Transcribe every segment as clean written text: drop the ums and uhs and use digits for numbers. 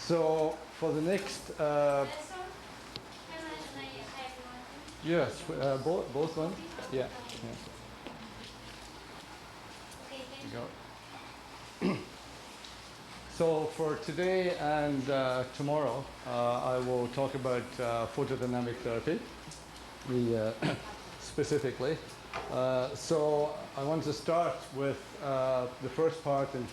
So for the next, yes, both ones. Yeah. Yeah. There you go. So for today and tomorrow, I will talk about photodynamic therapy, specifically. So I want to start with the first part in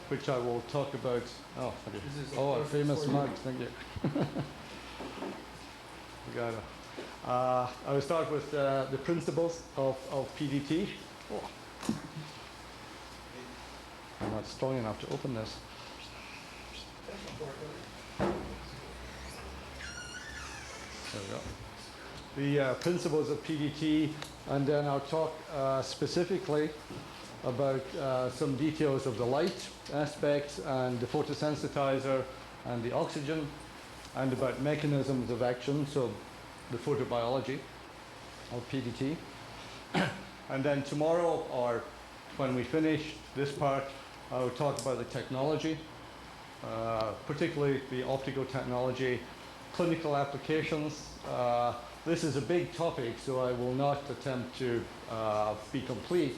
which I will talk about. Oh, thank you. Oh, a famous mug. Thank you. Got it. I will start with the principles of PDT. Oh. I'm not strong enough to open this. There we go. The principles of PDT, and then I'll talk specifically about some details of the light aspects and the photosensitizer and the oxygen, and about mechanisms of action, so the photobiology of PDT. And then tomorrow, or when we finish this part, I will talk about the technology, particularly the optical technology, clinical applications. This is a big topic, so I will not attempt to be complete.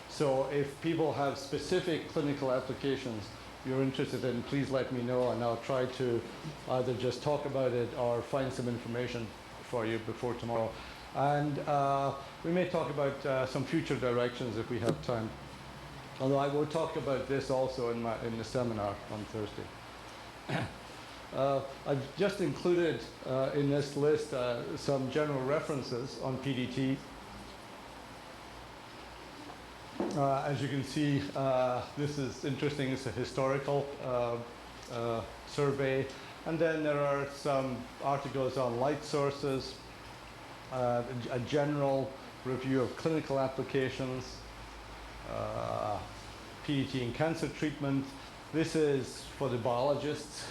So if people have specific clinical applications you're interested in, please let me know, and I'll try to either just talk about it or find some information for you before tomorrow. And we may talk about some future directions if we have time. Although I will talk about this also in the seminar on Thursday. I've just included in this list some general references on PDT. As you can see, this is interesting. It's a historical survey. And then there are some articles on light sources, a general review of clinical applications, PDT in cancer treatment. This is for the biologists.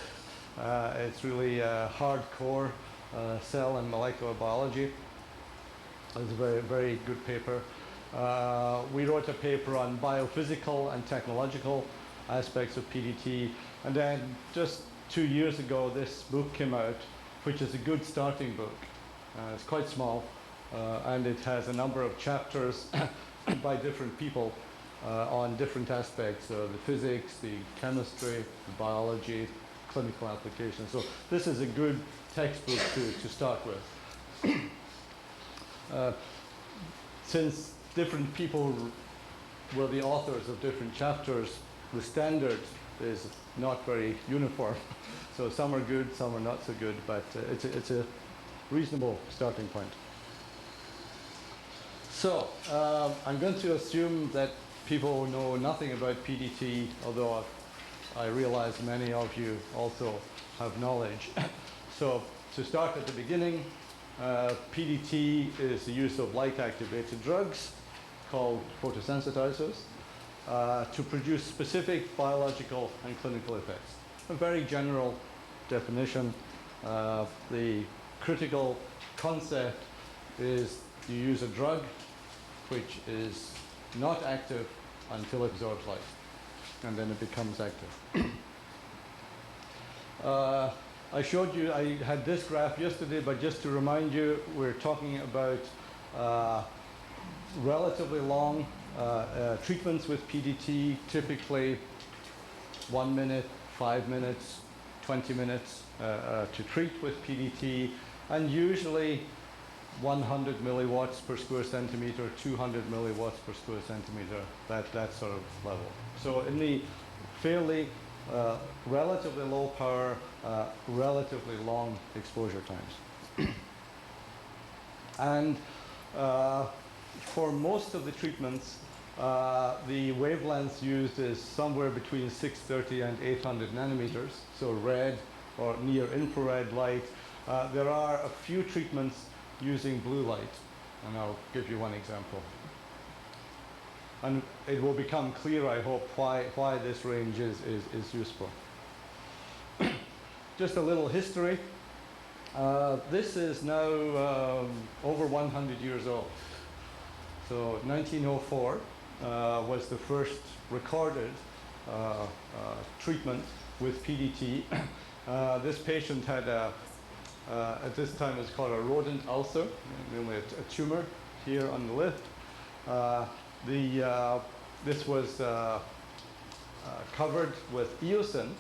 It's really hardcore cell and molecular biology. It's a very, very good paper. We wrote a paper on biophysical and technological aspects of PDT. And then just 2 years ago, this book came out, which is a good starting book. It's quite small, and it has a number of chapters by different people on different aspects, the physics, the chemistry, the biology, clinical applications. So this is a good textbook to start with. Since different people were the authors of different chapters, the standard is not very uniform. So some are good, some are not so good, but it's a reasonable starting point. So I'm going to assume that people know nothing about PDT, although I realize many of you also have knowledge. So to start at the beginning, PDT is the use of light-activated drugs called photosensitizers to produce specific biological and clinical effects. A very general definition. The critical concept is you use a drug which is not active until it absorbs light, and then it becomes active. I showed you, I had this graph yesterday, but just to remind you, we're talking about relatively long treatments with PDT, typically 1 minute, 5 minutes, 20 minutes to treat with PDT, and usually 100 milliwatts per square centimeter, 200 milliwatts per square centimeter, that sort of level. So in the fairly relatively low power, relatively long exposure times. And for most of the treatments, the wavelengths used is somewhere between 630 and 800 nanometers, so red or near infrared light. There are a few treatments using blue light, and I'll give you one example. And it will become clear, I hope, why this range is useful. Just a little history. This is now over 100 years old. So 1904 was the first recorded treatment with PDT. This patient had at this time it was called a rodent ulcer, mainly a tumor here on the lip. This was covered with eosin.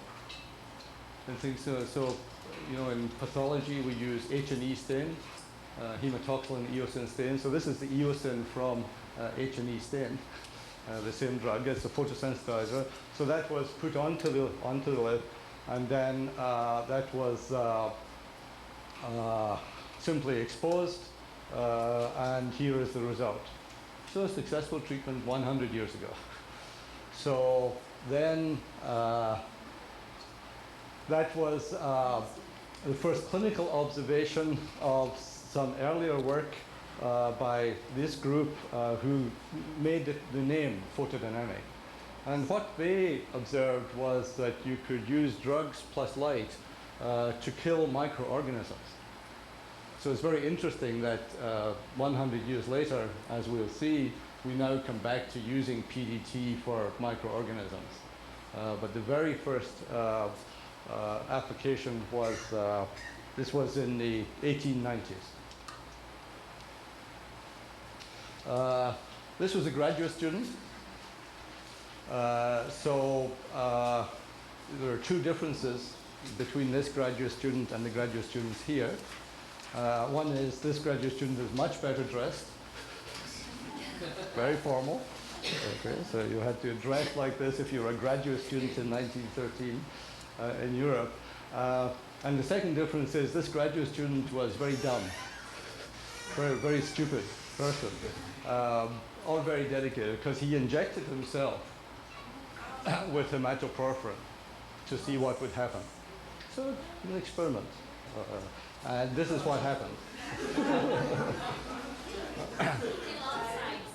And things, so, you know, in pathology we use H&E stain, hematoxylin eosin stain. So this is the eosin from H&E stain, the same drug. It's a photosensitizer. So that was put onto the lip, and then that was simply exposed, and here is the result. So a successful treatment 100 years ago. So then that was the first clinical observation of some earlier work by this group who made the name Photodynamic. And what they observed was that you could use drugs plus light to kill microorganisms. So it's very interesting that 100 years later, as we'll see, we now come back to using PDT for microorganisms. But the very first application was, this was in the 1890s. This was a graduate student. So there are two differences between this graduate student and the graduate students here. One is this graduate student is much better dressed, very formal. Okay, so you had to dress like this if you were a graduate student in 1913 in Europe. And the second difference is this graduate student was very dumb, very stupid person, all very dedicated, because he injected himself with hematoporphyrin to see what would happen. So an experiment. And this is what happened.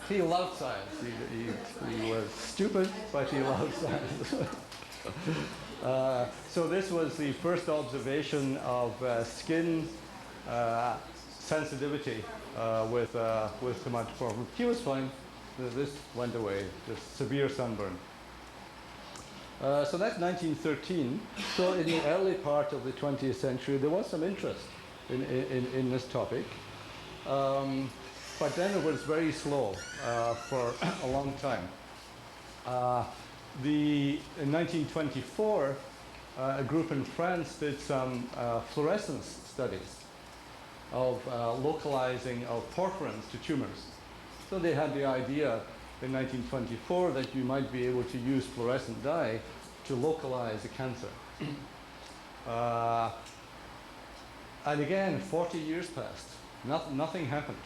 He loved science. He was stupid, but he loved science. So this was the first observation of skin sensitivity with hematoporphyrin. He was fine. This went away, just severe sunburn. So that's 1913. So in the early part of the 20th century, there was some interest in this topic. But then it was very slow for a long time. In 1924, a group in France did some fluorescence studies of localizing of porphyrins to tumors. So they had the idea in 1924 that you might be able to use fluorescent dye to localize a cancer. And again, 40 years passed. Nothing happened,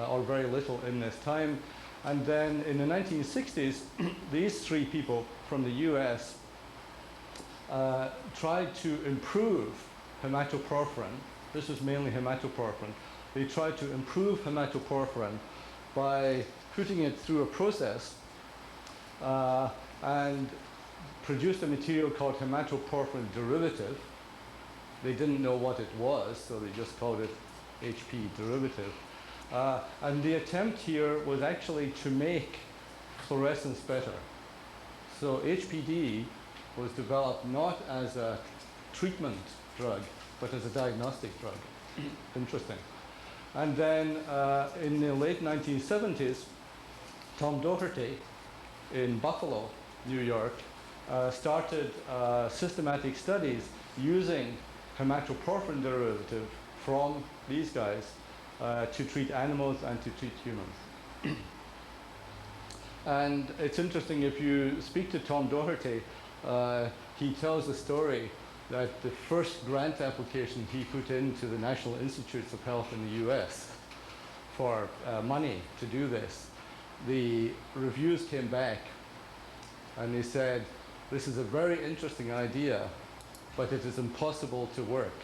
or very little in this time. And then in the 1960s, these three people from the US tried to improve hematoporphyrin. This was mainly hematoporphyrin. They tried to improve hematoporphyrin by putting it through a process and produced a material called hematoporphyrin derivative. They didn't know what it was, so they just called it HP derivative. And the attempt here was actually to make fluorescence better. So HPD was developed not as a treatment drug, but as a diagnostic drug. Interesting. And then in the late 1970s, Tom Doherty in Buffalo, New York, started systematic studies using hematoporphyrin derivative from these guys to treat animals and to treat humans. And it's interesting, if you speak to Tom Doherty, he tells the story that the first grant application he put into the National Institutes of Health in the US for money to do this, the reviews came back and they said, this is a very interesting idea, but it is impossible to work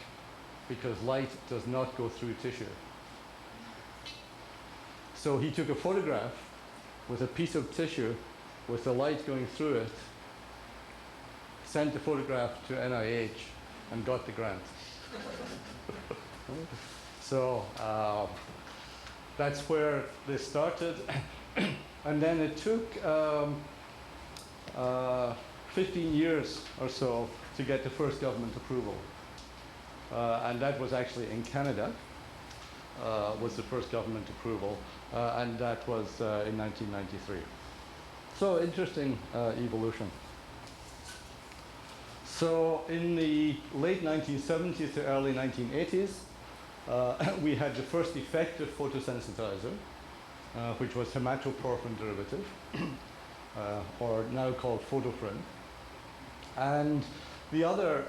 because light does not go through tissue. So he took a photograph with a piece of tissue with the light going through it, sent the photograph to NIH, and got the grant. So that's where this started. And then it took 15 years or so to get the first government approval. And that was actually in Canada, was the first government approval, and that was in 1993. So interesting evolution. So in the late 1970s to early 1980s, we had the first effective photosensitizer, which was hematoporphyrin derivative, or now called Photodynamic. And the other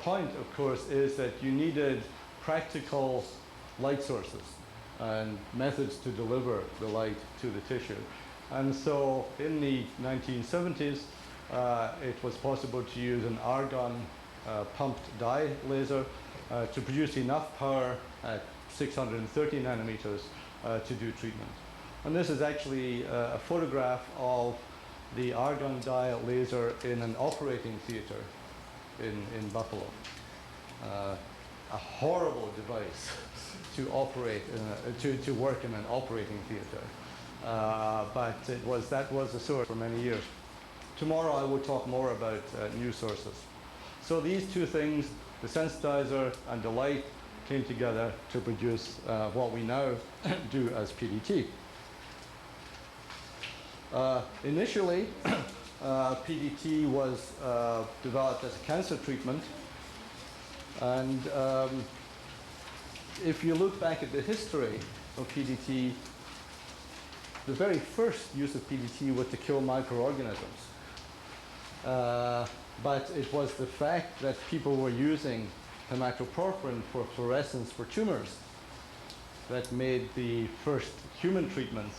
point, of course, is that you needed practical light sources and methods to deliver the light to the tissue. And so in the 1970s, it was possible to use an argon pumped dye laser to produce enough power at 630 nanometers to do treatment. And this is actually a photograph of the argon dye laser in an operating theater in Buffalo. A horrible device to operate, to work in an operating theater. But that was the source for many years. Tomorrow I will talk more about new sources. So these two things, the sensitizer and the light, came together to produce what we now do as PDT. Initially, PDT was developed as a cancer treatment. And if you look back at the history of PDT, the very first use of PDT was to kill microorganisms. But it was the fact that people were using hematoporphyrin for fluorescence for tumors that made the first human treatments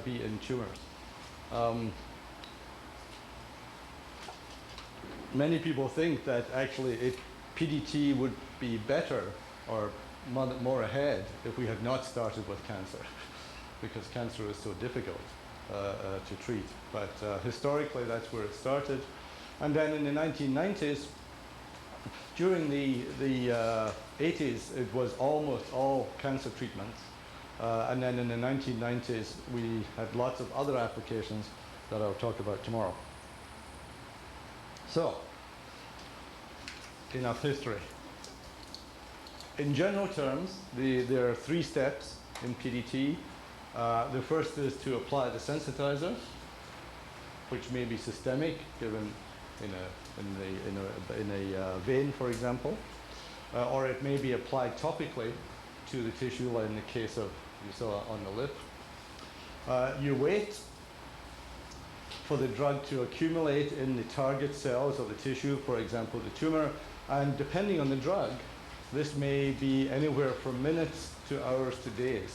be in tumors. Many people think that actually PDT would be better or more ahead if we had not started with cancer, because cancer is so difficult to treat. But historically, that's where it started. And then in the 1990s, during the 80s, it was almost all cancer treatments. And then in the 1990s, we had lots of other applications that I'll talk about tomorrow. So, enough history. In general terms, there are 3 steps in PDT. The first is to apply the sensitizer, which may be systemic, given in a vein, for example, or it may be applied topically to the tissue, like in the case of you saw on the lip. You wait for the drug to accumulate in the target cells of the tissue, for example, the tumor, and depending on the drug, this may be anywhere from minutes to hours to days.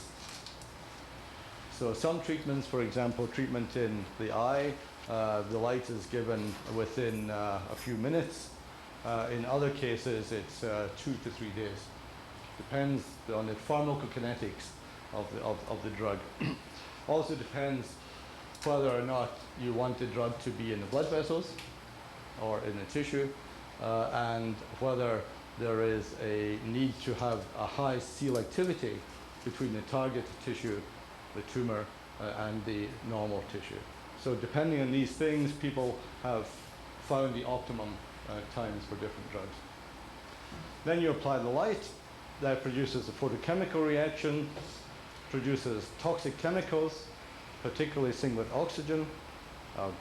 So some treatments, for example, treatment in the eye, the light is given within a few minutes. In other cases, it's 2 to 3 days. Depends on the pharmacokinetics of the drug. Also depends whether or not you want the drug to be in the blood vessels or in the tissue, and whether there is a need to have a high selectivity between the target tissue, the tumor, and the normal tissue. So depending on these things, people have found the optimum times for different drugs. Then you apply the light. That produces a photochemical reaction, produces toxic chemicals, particularly singlet oxygen. I'll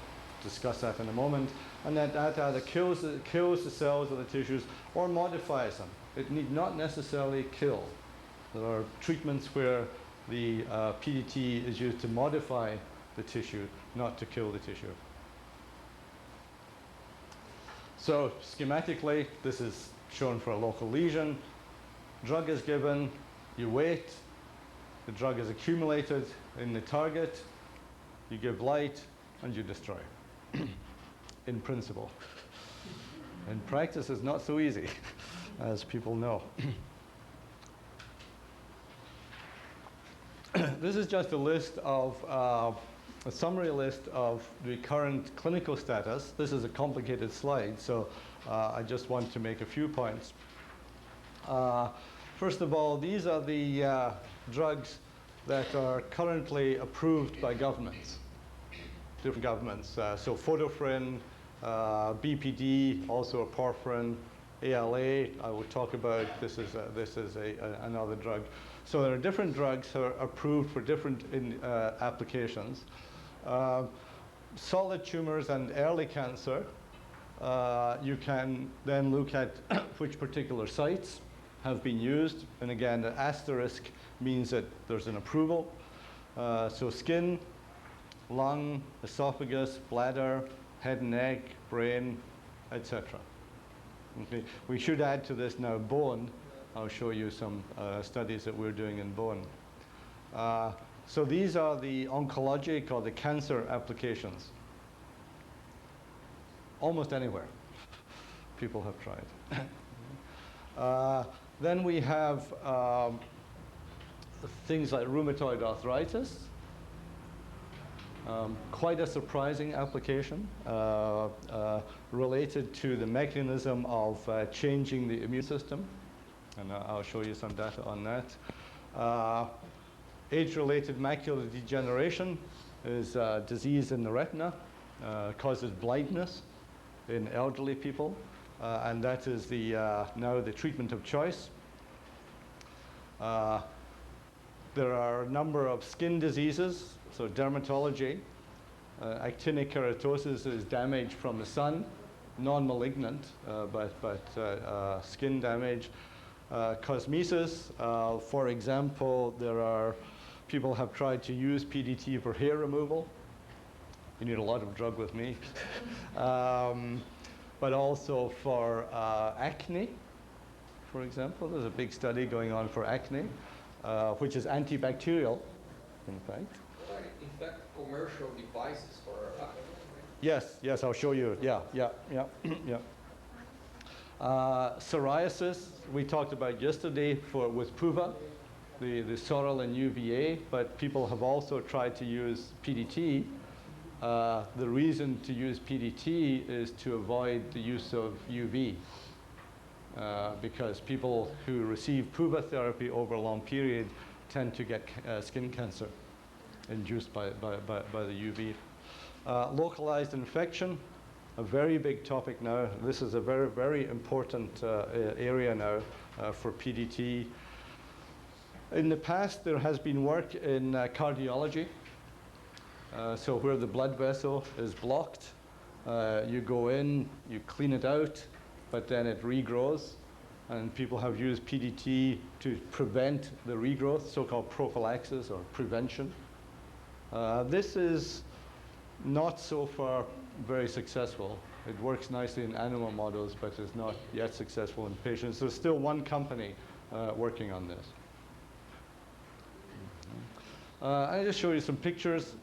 discuss that in a moment. And that either kills the cells of the tissues or modifies them. It need not necessarily kill. There are treatments where the PDT is used to modify the tissue, not to kill the tissue. So schematically, this is shown for a local lesion. Drug is given, you wait, the drug is accumulated in the target, you give light, and you destroy. In principle. In practice, it's not so easy, as people know. This is just a list of, a summary list of the current clinical status. This is a complicated slide, so I just want to make a few points. First of all, these are the drugs that are currently approved by governments, different governments. So Photodynamic, BPD, also a porphyrin, ALA, I will talk about. This is another drug. So there are different drugs that are approved for different applications. Solid tumors and early cancer, you can then look at which particular sites have been used. And again, the asterisk means that there's an approval. So skin, lung, esophagus, bladder, head and neck, brain, etc. Okay. We should add to this now bone. I'll show you some studies that we're doing in bone. So these are the oncologic or the cancer applications. Almost anywhere people have tried. Then we have things like rheumatoid arthritis. Quite a surprising application related to the mechanism of changing the immune system. And I'll show you some data on that. Age-related macular degeneration is a disease in the retina, causes blindness in elderly people, and that is now the treatment of choice. There are a number of skin diseases, so dermatology. Actinic keratosis is damage from the sun, non-malignant, but skin damage. Cosmesis, for example, people have tried to use PDT for hair removal. You need a lot of drug with me. But also for acne, for example. There's a big study going on for acne, which is antibacterial, in fact. In fact, commercial devices for acne. Yes, I'll show you. Yeah. Psoriasis, we talked about yesterday with PUVA, the sorrel and UVA, but people have also tried to use PDT. The reason to use PDT is to avoid the use of UV, because people who receive PUVA therapy over a long period tend to get skin cancer induced by the UV. Localized infection, a very big topic now. This is a very, very important area now for PDT. In the past, there has been work in cardiology. So where the blood vessel is blocked, you go in, you clean it out, but then it regrows. And people have used PDT to prevent the regrowth, so-called prophylaxis or prevention. This is not so far very successful. It works nicely in animal models, but is not yet successful in patients. There's still one company working on this. I'll just show you some pictures.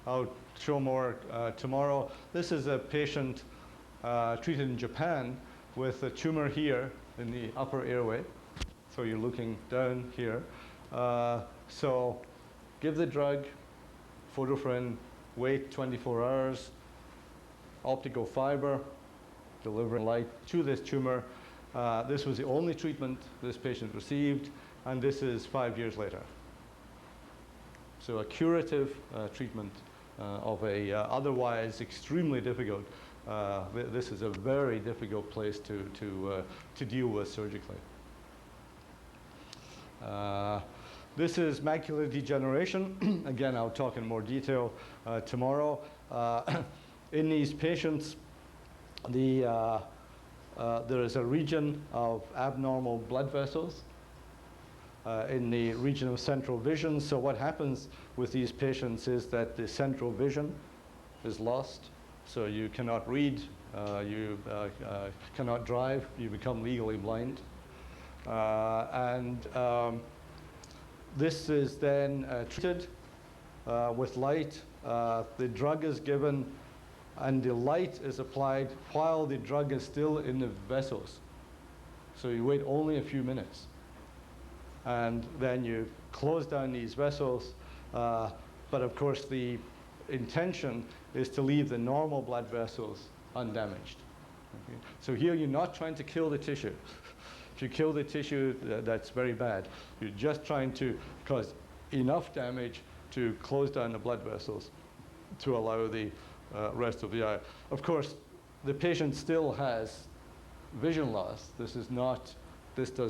I'll show more tomorrow. This is a patient treated in Japan with a tumor here in the upper airway. So you're looking down here. So give the drug, photopherin, wait 24 hours, optical fiber, delivering light to this tumor. This was the only treatment this patient received, and this is 5 years later. So a curative treatment of a otherwise extremely difficult. This is a very difficult place to deal with surgically. This is macular degeneration. Again, I'll talk in more detail tomorrow. In these patients, there is a region of abnormal blood vessels in the region of central vision. So what happens with these patients is that the central vision is lost. So you cannot read, you cannot drive, you become legally blind. This is then treated with light. The drug is given and the light is applied while the drug is still in the vessels. So you wait only a few minutes. And then you close down these vessels. But of course, the intention is to leave the normal blood vessels undamaged. Okay? So here you're not trying to kill the tissue. If you kill the tissue, that's very bad. You're just trying to cause enough damage to close down the blood vessels to allow the rest of the eye. Of course, the patient still has vision loss. This does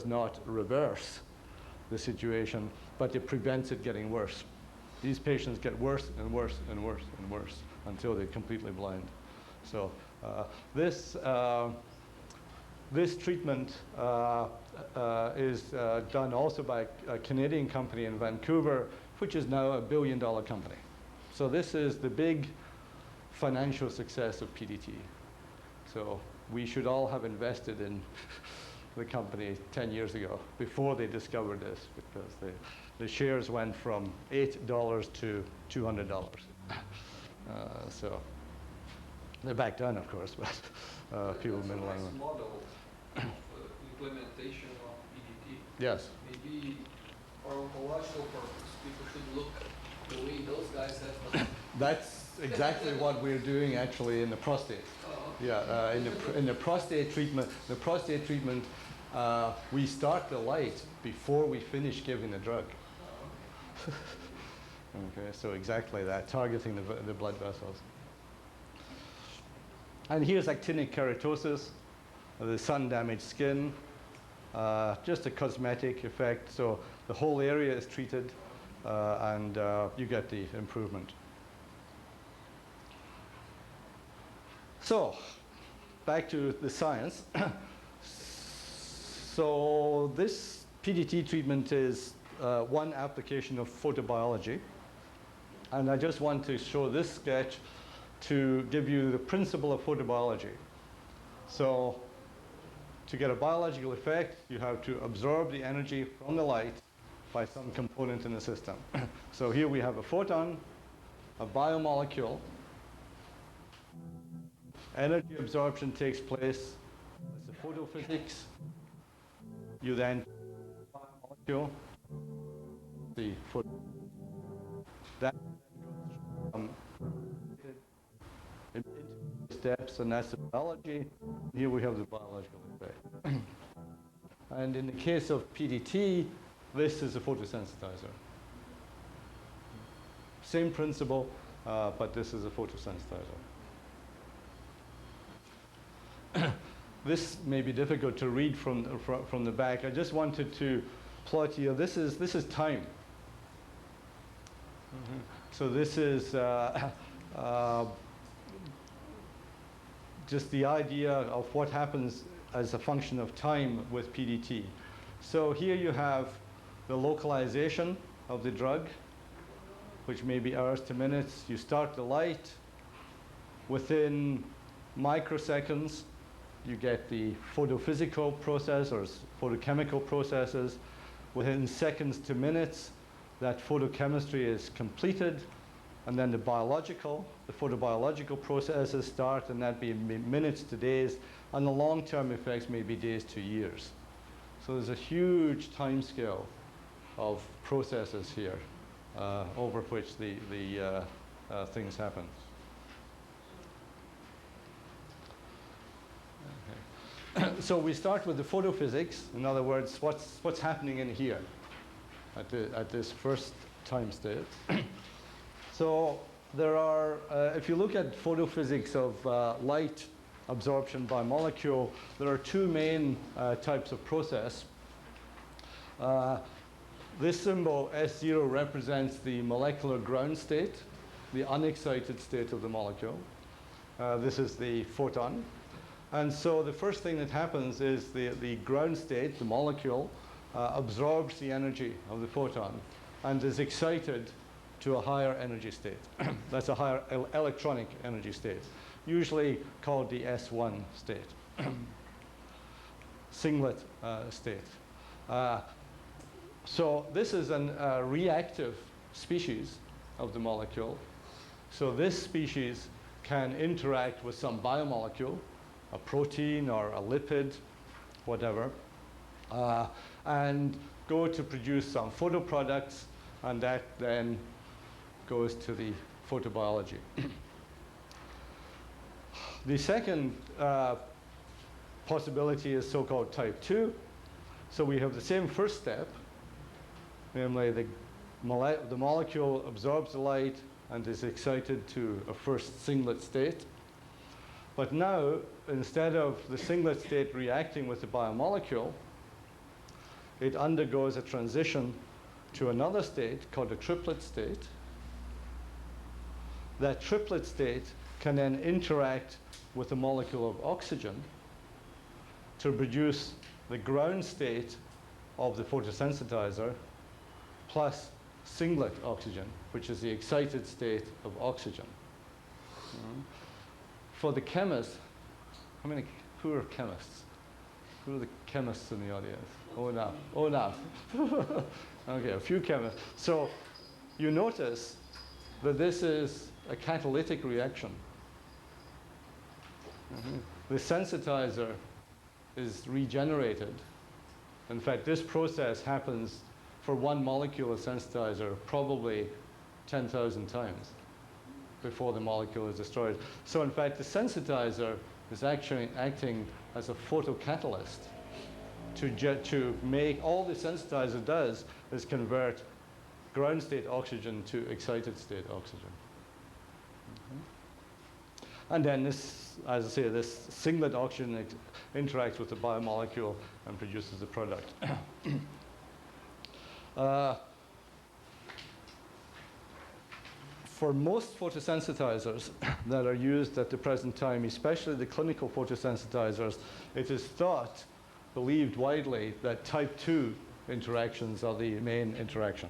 not reverse the situation, but it prevents it getting worse. These patients get worse and worse and worse and worse until they're completely blind. So this treatment is done also by a Canadian company in Vancouver, which is now $1 billion company. So this is the big financial success of PDT. So we should all have invested in the company 10 years ago, before they discovered this, because the shares went from $8 to $200. So they're back down, of course, but people have been That's a nice model of implementation of PDT. Yes. Maybe for oncological purpose, people should look the way those guys have done. That's exactly what we're doing actually in the prostate. Yeah, in the prostate treatment, we start the light before we finish giving the drug. Okay, so exactly that, targeting the blood vessels. And here's actinic keratosis, the sun-damaged skin, just a cosmetic effect. So the whole area is treated, and you get the improvement. So, back to the science. So this PDT treatment is one application of photobiology. And I just want to show this sketch to give you the principle of photobiology. So to get a biological effect, you have to absorb the energy from the light by some component in the system. So here we have a photon, a biomolecule. Energy absorption takes place. It's the photophysics. You then biomolecule, the photo. That goes from steps, and that's the biology. Here we have the biological effect. And in the case of PDT, this is a photosensitizer. Same principle, but this is a photosensitizer. This may be difficult to read from the back. I just wanted to plot here. This is time. So this is just the idea of what happens as a function of time with PDT. So here you have the localization of the drug, which may be hours to minutes. You start the light. Within microseconds, you get the photophysical process or photochemical processes. Within seconds to minutes, that photochemistry is completed, and then the photobiological processes start, and that be minutes to days, and the long-term effects may be days to years. So there's a huge time scale of processes here over which the things happen. So we start with the photophysics. In other words, what's happening in here at this first time state. So there are, if you look at photophysics of light absorption by molecule, there are two main types of process. This symbol S0 represents the molecular ground state, the unexcited state of the molecule. This is the photon. And so the first thing that happens is the ground state, the molecule, absorbs the energy of the photon and is excited to a higher energy state. That's a higher electronic energy state, usually called the S1 state, singlet state. So this is a reactive species of the molecule. So this species can interact with some biomolecule, a protein or a lipid, whatever, and go to produce some photoproducts, and that then goes to the photobiology. The second possibility is so-called type 2. So we have the same first step, namely the molecule absorbs the light and is excited to a first singlet state. But now, instead of the singlet state reacting with the biomolecule, it undergoes a transition to another state called a triplet state. That triplet state can then interact with the molecule of oxygen to produce the ground state of the photosensitizer plus singlet oxygen, which is the excited state of oxygen. For the chemists, who are chemists? Who are the chemists in the audience? Oh, no. Oh, no. Okay, a few chemists. So you notice that this is a catalytic reaction. The sensitizer is regenerated. In fact, this process happens for one molecule of sensitizer probably 10,000 times before the molecule is destroyed. So in fact, the sensitizer is actually acting as a photocatalyst to make, all the sensitizer does is convert ground state oxygen to excited state oxygen. And then this, as I say, this singlet oxygen interacts with the biomolecule and produces the product. For most photosensitizers that are used at the present time, especially the clinical photosensitizers, it is thought, believed widely, that type 2 interactions are the main interaction.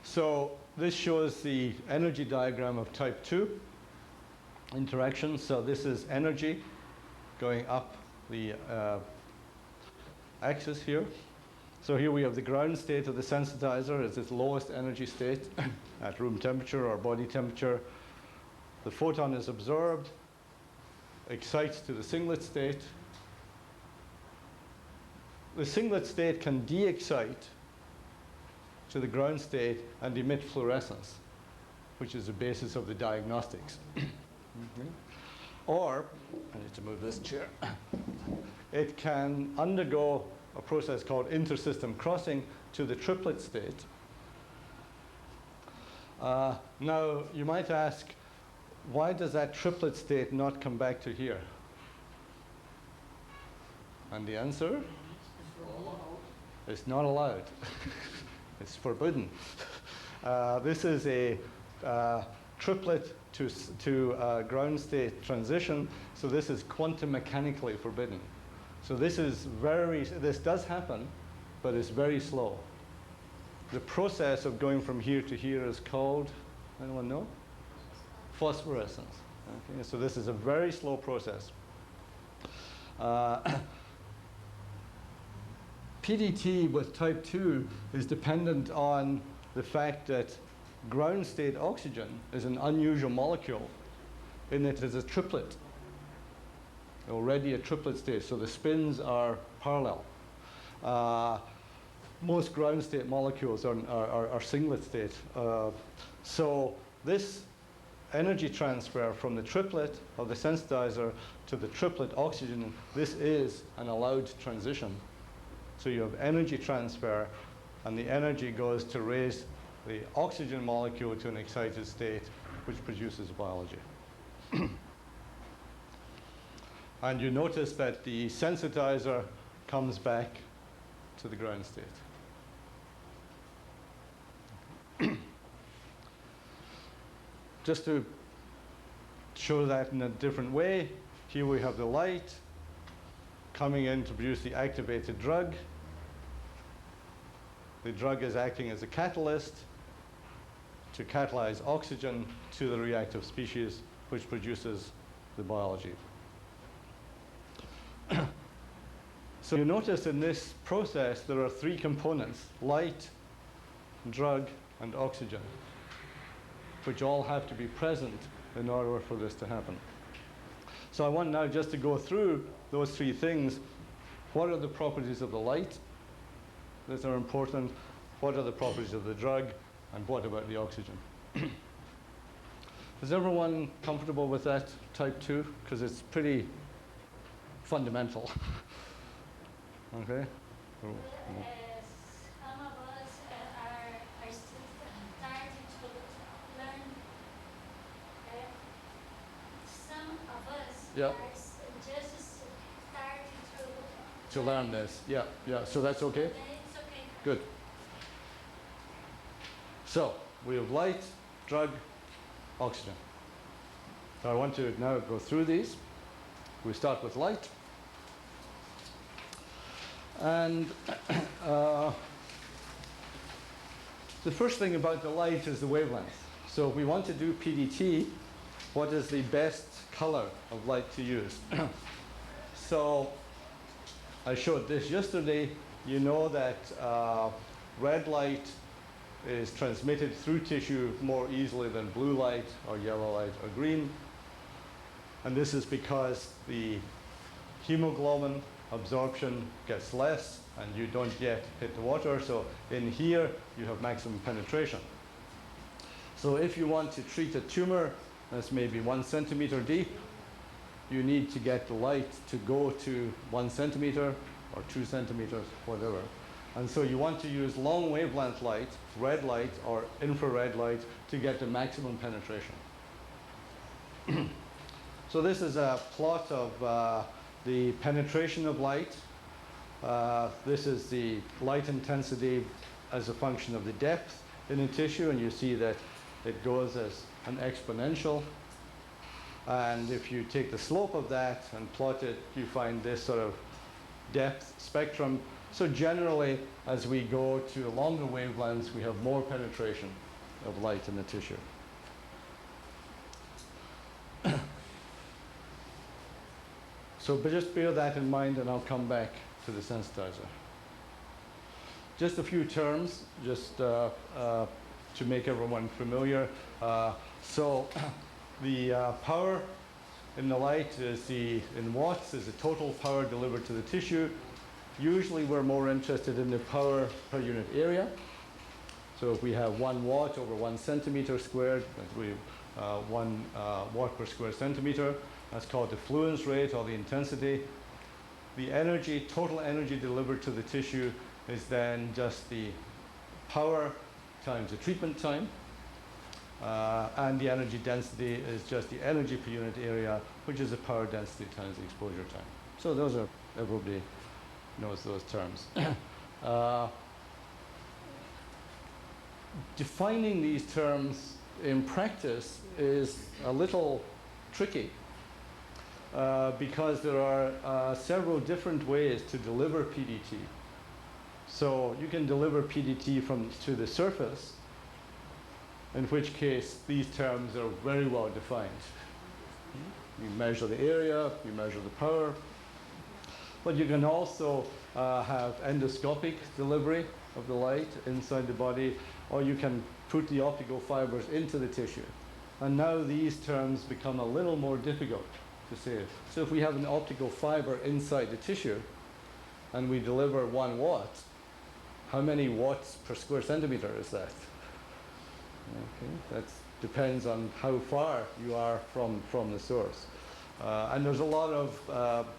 So this shows the energy diagram of type 2 interaction. So this is energy going up the axis here. So here we have the ground state of the sensitizer as its lowest energy state at room temperature or body temperature. The photon is absorbed, excites to the singlet state. The singlet state can de-excite to the ground state and emit fluorescence, which is the basis of the diagnostics. Or, I need to move this chair, it can undergo a process called intersystem crossing to the triplet state. Now, you might ask, why does that triplet state not come back to here? And the answer? It's not allowed. It's forbidden. This is a triplet to ground state transition, so this is quantum mechanically forbidden. So this does happen, but it's very slow. The process of going from here to here is called, anyone know? Phosphorescence. Okay, so this is a very slow process. PDT with type 2 is dependent on the fact that ground state oxygen is an unusual molecule in that it is a triplet, already a triplet state, so the spins are parallel. Most ground state molecules are singlet state. So this energy transfer from the triplet of the sensitizer to the triplet oxygen, this is an allowed transition. So you have energy transfer, and the energy goes to raise the oxygen molecule to an excited state, which produces biology. And you notice that the sensitizer comes back to the ground state. Just to show that in a different way, here we have the light coming in to produce the activated drug. The drug is acting as a catalyst to catalyze oxygen to the reactive species, which produces the biology. So you notice in this process there are three components: light, drug, and oxygen, which all have to be present in order for this to happen. So I want now just to go through those three things. What are the properties of the light that are important? What are the properties of the drug? And what about the oxygen? Is everyone comfortable with that type 2? Because it's pretty fundamental. Okay? Some of us are still starting to Yeah. Just starting To learn this. Yeah, yeah. So that's okay? It's okay. Good. So we have light, drug, oxygen. So I want to now go through these. We start with light. And the first thing about the light is the wavelength. So if we want to do PDT, what is the best color of light to use? So I showed this yesterday. You know that red light is transmitted through tissue more easily than blue light or yellow light or green. And this is because the hemoglobin absorption gets less and you don't yet hit the water. So in here, you have maximum penetration. So if you want to treat a tumor that's maybe 1 centimeter deep, you need to get the light to go to 1 centimeter or 2 centimeters, whatever. And so you want to use long wavelength light, red light or infrared light, to get the maximum penetration. So this is a plot of the penetration of light. This is the light intensity as a function of the depth in a tissue, and you see that it goes as an exponential. And if you take the slope of that and plot it, you find this sort of depth spectrum. So generally, as we go to longer wavelengths, we have more penetration of light in the tissue. So but just bear that in mind, and I'll come back to the sensitizer. Just a few terms, just to make everyone familiar. So the power in the light is in watts, is the total power delivered to the tissue. Usually we're more interested in the power per unit area. So if we have 1 watt over 1 centimeter squared, we 1 watt per square centimeter. That's called the fluence rate or the intensity. The energy, total energy delivered to the tissue, is then just the power times the treatment time. And the energy density is just the energy per unit area, which is the power density times the exposure time. So those are, everybody knows those terms. Defining these terms in practice is a little tricky because there are several different ways to deliver PDT. So you can deliver PDT to the surface, in which case these terms are very well defined. You measure the area, you measure the power, but you can also have endoscopic delivery of the light inside the body, or you can put the optical fibers into the tissue. And now these terms become a little more difficult to say. So if we have an optical fiber inside the tissue and we deliver 1 watt, how many watts per square centimeter is that? Okay, that depends on how far you are from the source. And there's a lot of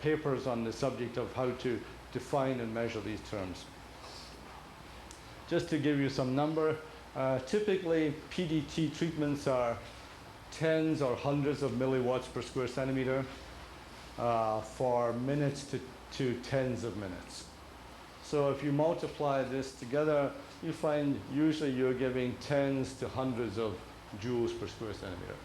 papers on the subject of how to define and measure these terms. Just to give you some number, typically PDT treatments are tens or hundreds of milliwatts per square centimeter for minutes to tens of minutes. So if you multiply this together, you find usually you're giving tens to hundreds of joules per square centimeter.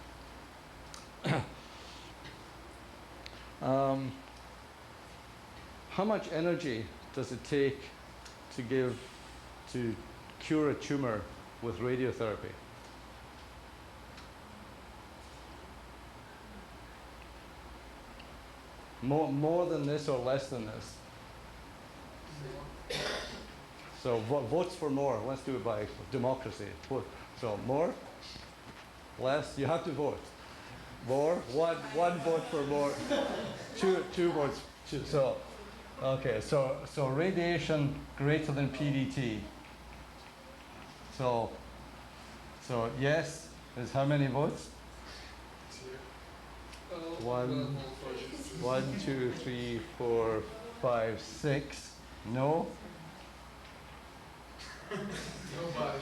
How much energy does it take to cure a tumor with radiotherapy? More than this or less than this? So votes for more. Let's do it by democracy. So more? Less? You have to vote. More? One vote for more. Two votes. So, okay. So radiation greater than PDT. So yes is how many votes? 1, 2, 3, 4, 5, 6. No? Nobody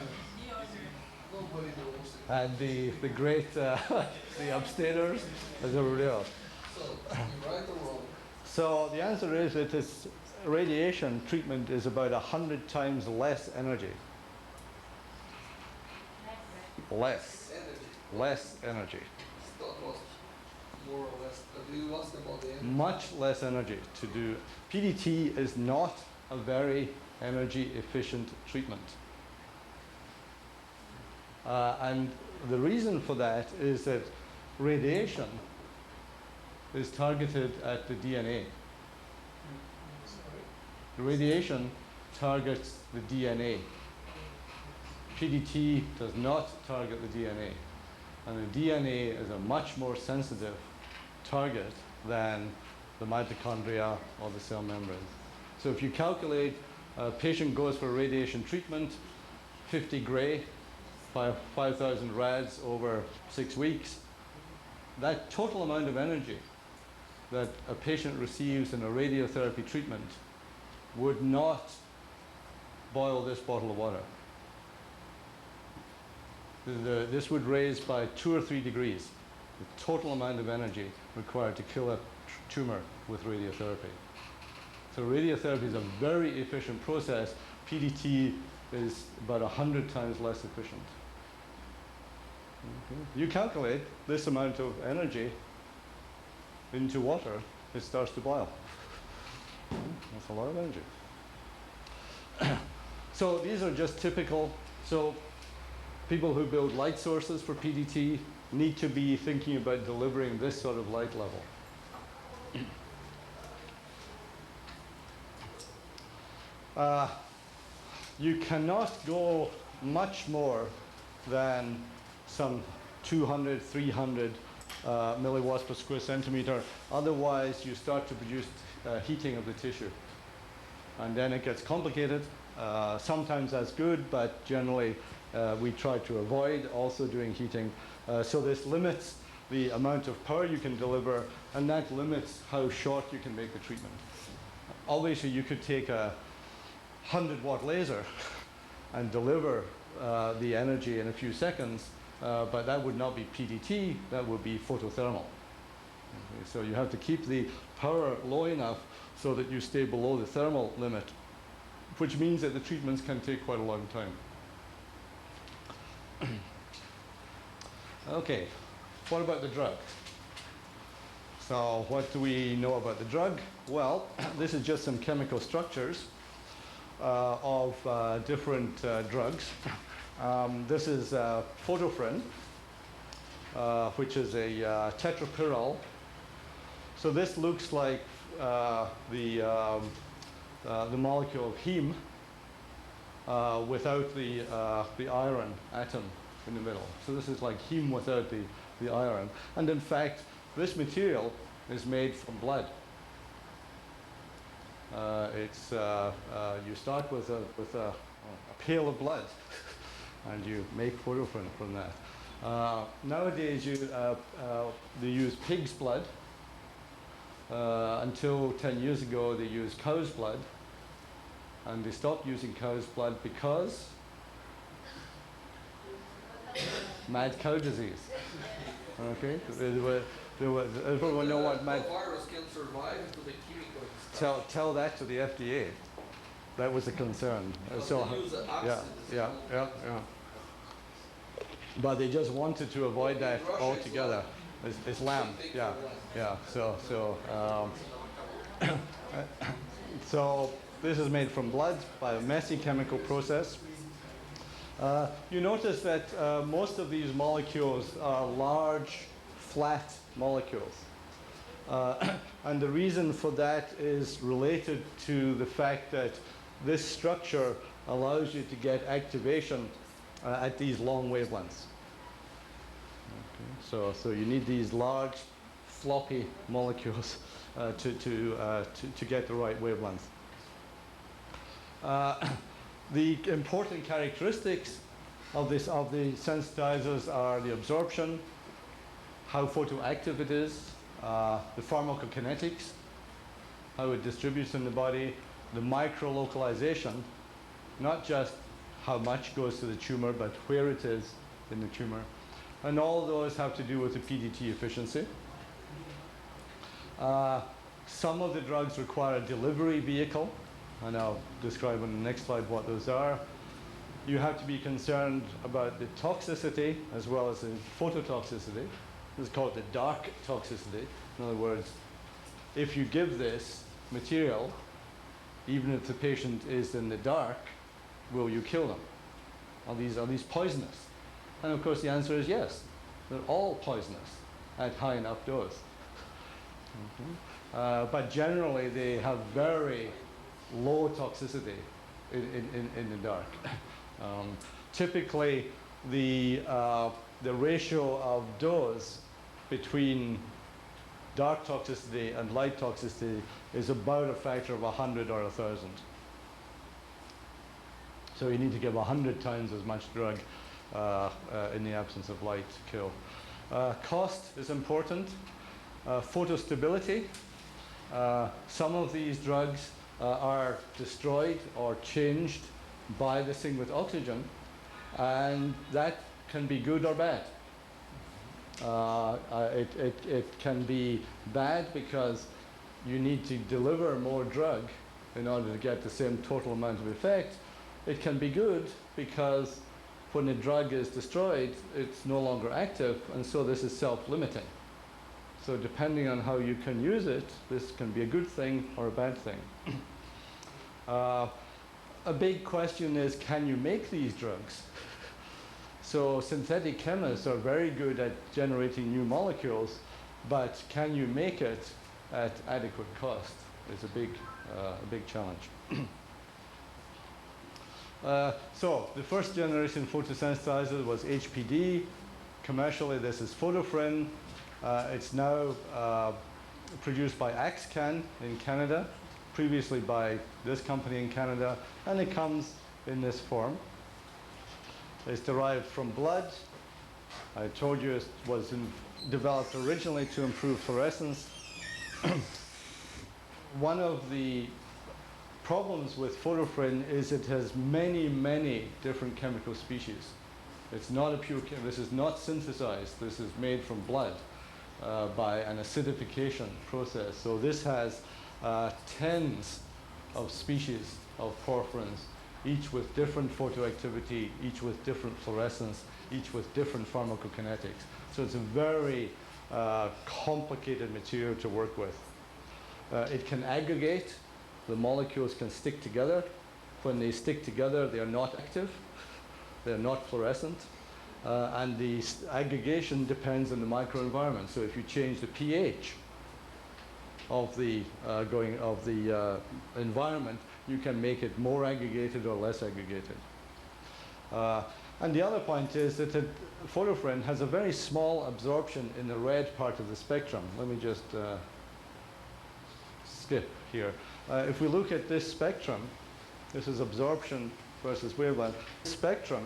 knows. And the great, the abstainers, as everybody else. So, you're right or wrong? So the answer is that this radiation treatment is about 100 times less energy. Less. Energy. Less energy. Thought was more or less. Do you ask about the energy? Much less energy to do. PDT is not a very energy efficient treatment. And the reason for that is that radiation is targeted at the DNA. The radiation targets the DNA. PDT does not target the DNA. And the DNA is a much more sensitive target than the mitochondria or the cell membrane. So if you calculate a patient goes for radiation treatment, 50 gray, 5,000 rads over 6 weeks, that total amount of energy that a patient receives in a radiotherapy treatment would not boil this bottle of water. This would raise by 2 or 3 degrees the total amount of energy required to kill a tumor with radiotherapy. So radiotherapy is a very efficient process. PDT is about 100 times less efficient. Okay. You calculate this amount of energy into water, it starts to boil. That's a lot of energy. So these are just typical. So people who build light sources for PDT need to be thinking about delivering this sort of light level. You cannot go much more than some 200, 300 milliwatts per square centimeter. Otherwise, you start to produce heating of the tissue. And then it gets complicated. Sometimes that's good, but generally we try to avoid also doing heating. So this limits the amount of power you can deliver, and that limits how short you can make the treatment. Obviously, you could take a 100-watt laser and deliver the energy in a few seconds, but that would not be PDT, that would be photothermal. Okay, so you have to keep the power low enough so that you stay below the thermal limit, which means that the treatments can take quite a long time. Okay, what about the drug? So what do we know about the drug? Well, this is just some chemical structures of different drugs. This is Photophyrin, which is a tetrapyrrole. So this looks like the molecule of heme without the iron atom in the middle. So this is like heme without the iron. And in fact, this material is made from blood. You start with a pail of blood, and you make photophyrin from that. Nowadays, they use pig's blood. Until 10 years ago, they used cow's blood, and they stopped using cow's blood because mad cow disease. Okay, everyone know what mad. The virus can survive to the chemical. Tell that to the FDA. That was a concern. So they use yeah. But they just wanted to avoid that altogether. It's lamb. Yeah. So this is made from blood by a messy chemical process. You notice that most of these molecules are large, flat molecules. And the reason for that is related to the fact that this structure allows you to get activation at these long wavelengths. Okay. So you need these large, floppy molecules to get the right wavelength. The important characteristics of the sensitizers are the absorption, how photoactive it is, the pharmacokinetics, how it distributes in the body, the microlocalization, not just how much goes to the tumor, but where it is in the tumor. And all those have to do with the PDT efficiency. Some of the drugs require a delivery vehicle, and I'll describe on the next slide what those are. You have to be concerned about the toxicity as well as the phototoxicity. This is called the dark toxicity. In other words, if you give this material, even if the patient is in the dark, will you kill them? Are these poisonous? And of course the answer is yes. They're all poisonous at high enough dose. But generally they have very low toxicity in the dark. Typically the ratio of dose between dark toxicity and light toxicity is about a factor of 100 or 1,000. So you need to give 100 times as much drug in the absence of light to kill. Cost is important. Photostability. Some of these drugs are destroyed or changed by the thing with oxygen, and that can be good or bad. It can be bad because you need to deliver more drug in order to get the same total amount of effect. It can be good because when the drug is destroyed, it's no longer active, and so this is self-limiting. So depending on how you can use it, this can be a good thing or a bad thing. A big question is, can you make these drugs? So synthetic chemists are very good at generating new molecules, but can you make it at adequate cost? It's a big challenge. So the first generation photosensitizer was HPD. Commercially, this is Photofrin. It's now produced by Axcan in Canada, previously by this company in Canada, and it comes in this form. It's derived from blood. I told you it was developed originally to improve fluorescence. One of the problems with Photofrin is it has many, many different chemical species. It's not a pure this is not synthesized. This is made from blood by an acidification process. So this has tens of species of porphyrins, each with different photoactivity, each with different fluorescence, each with different pharmacokinetics. So it's a very complicated material to work with. It can aggregate. The molecules can stick together. When they stick together, they are not active. They're not fluorescent. And the aggregation depends on the microenvironment. So if you change the pH of the environment, you can make it more aggregated or less aggregated. And the other point is that Photofrin has a very small absorption in the red part of the spectrum. Let me just skip here. If we look at this spectrum, this is absorption versus wavelength. Spectrum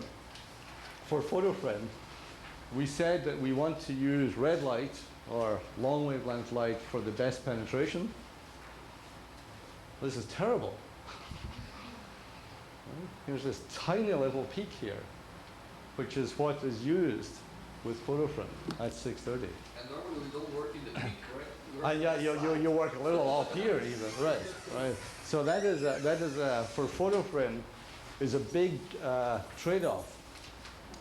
for Photofrin, we said that we want to use red light or long wavelength light for the best penetration. This is terrible. Here's this tiny little peak here, which is what is used with Photofrin at 630. And normally we don't work in the peak, correct? Yeah, you work a little off here even, right? So that is for Photofrin is a big trade-off,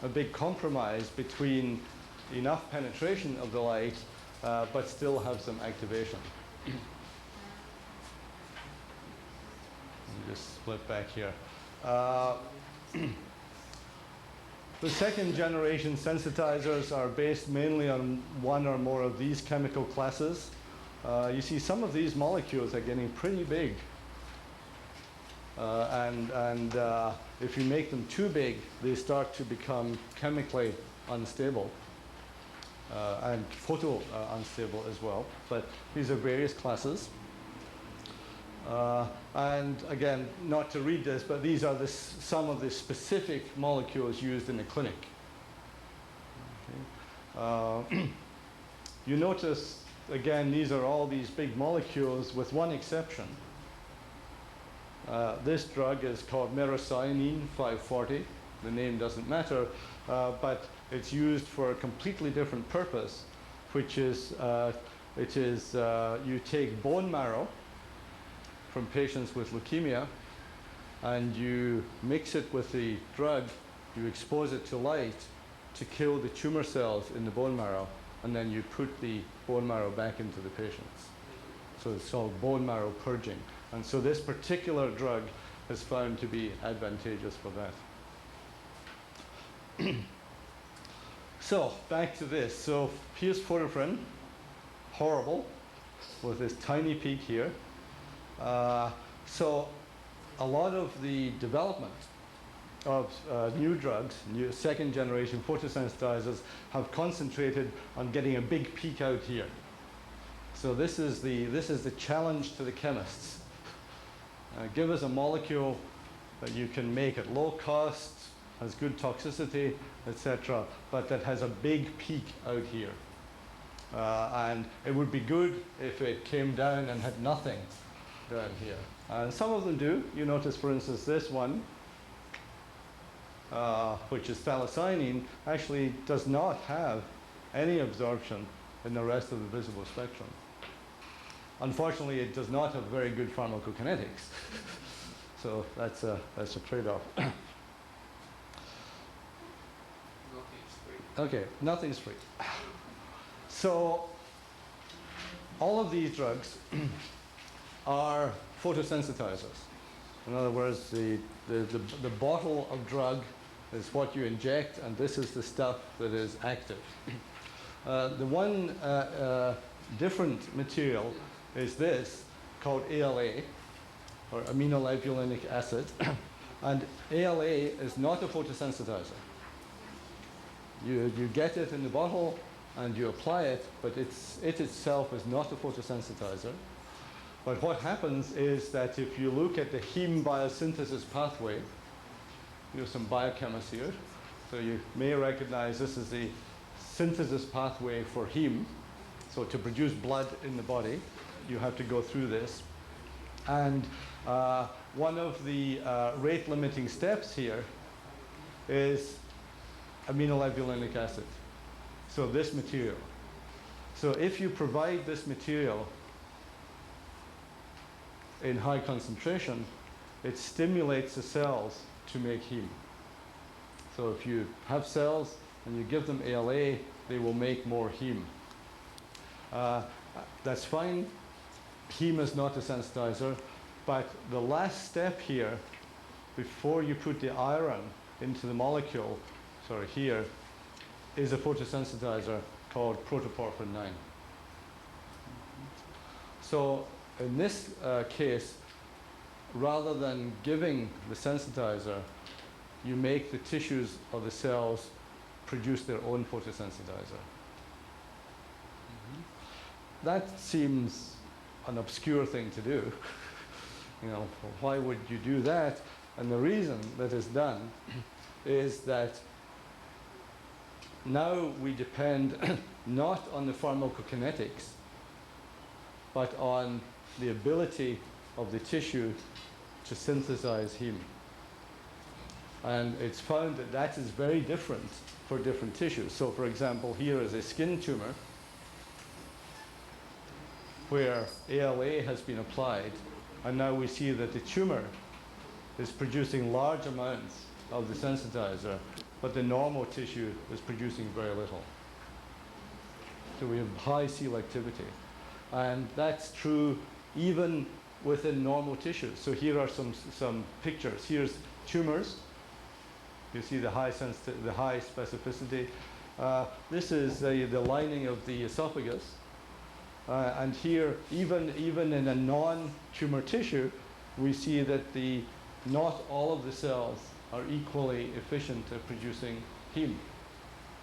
a big compromise between enough penetration of the light, but still have some activation. Let me just split back here. The second generation sensitizers are based mainly on one or more of these chemical classes. You see some of these molecules are getting pretty big. And if you make them too big, they start to become chemically unstable and photo unstable as well. But these are various classes. And again, not to read this, but these are some of the specific molecules used in the clinic. Okay. You notice, again, these are all these big molecules with one exception. This drug is called merocyanine 540. The name doesn't matter, but it's used for a completely different purpose, which is It is you take bone marrow from patients with leukemia and you mix it with the drug, you expose it to light to kill the tumor cells in the bone marrow, and then you put the bone marrow back into the patients. So it's called bone marrow purging. And so this particular drug is found to be advantageous for that. So back to this. So here's photoprin, horrible, with this tiny peak here. So a lot of the development of new drugs, new second generation photosensitizers, have concentrated on getting a big peak out here. So this is the challenge to the chemists. Give us a molecule that you can make at low cost, has good toxicity, etc., but that has a big peak out here. And it would be good if it came down and had nothing down here. And some of them do. You notice, for instance, this one, which is phthalocyanine, actually does not have any absorption in the rest of the visible spectrum. Unfortunately, it does not have very good pharmacokinetics. So that's a trade-off. Okay, nothing's free. So all of these drugs are photosensitizers. In other words, the bottle of drug is what you inject, and this is the stuff that is active. The one different material is this, called ALA, or aminolevulinic acid. And ALA is not a photosensitizer. You get it in the bottle and you apply it, but it itself is not a photosensitizer. But what happens is that if you look at the heme biosynthesis pathway, you have some biochemists here, so you may recognize this is the synthesis pathway for heme. So to produce blood in the body, you have to go through this. And one of the rate-limiting steps here is aminolevulinic acid. So this material. So if you provide this material in high concentration, it stimulates the cells to make heme. So if you have cells and you give them ALA, they will make more heme. That's fine. Heme is not a sensitizer, but the last step here, before you put the iron into the molecule, sorry, here, is a photosensitizer called protoporphyrin 9. So in this case, rather than giving the sensitizer, you make the tissues of the cells produce their own photosensitizer. That seems an obscure thing to do. You know, why would you do that? And the reason that is done is that now we depend not on the pharmacokinetics, but on the ability of the tissue to synthesize heme. And it's found that that is very different for different tissues. So for example, here is a skin tumor where ALA has been applied, and now we see that the tumor is producing large amounts of the sensitizer, but the normal tissue is producing very little. So we have high selectivity. And that's true even within normal tissues. So here are some pictures. Here's tumors. You see the high specificity. This is the lining of the esophagus. And here, even in a non-tumor tissue, we see that not all of the cells are equally efficient at producing heme.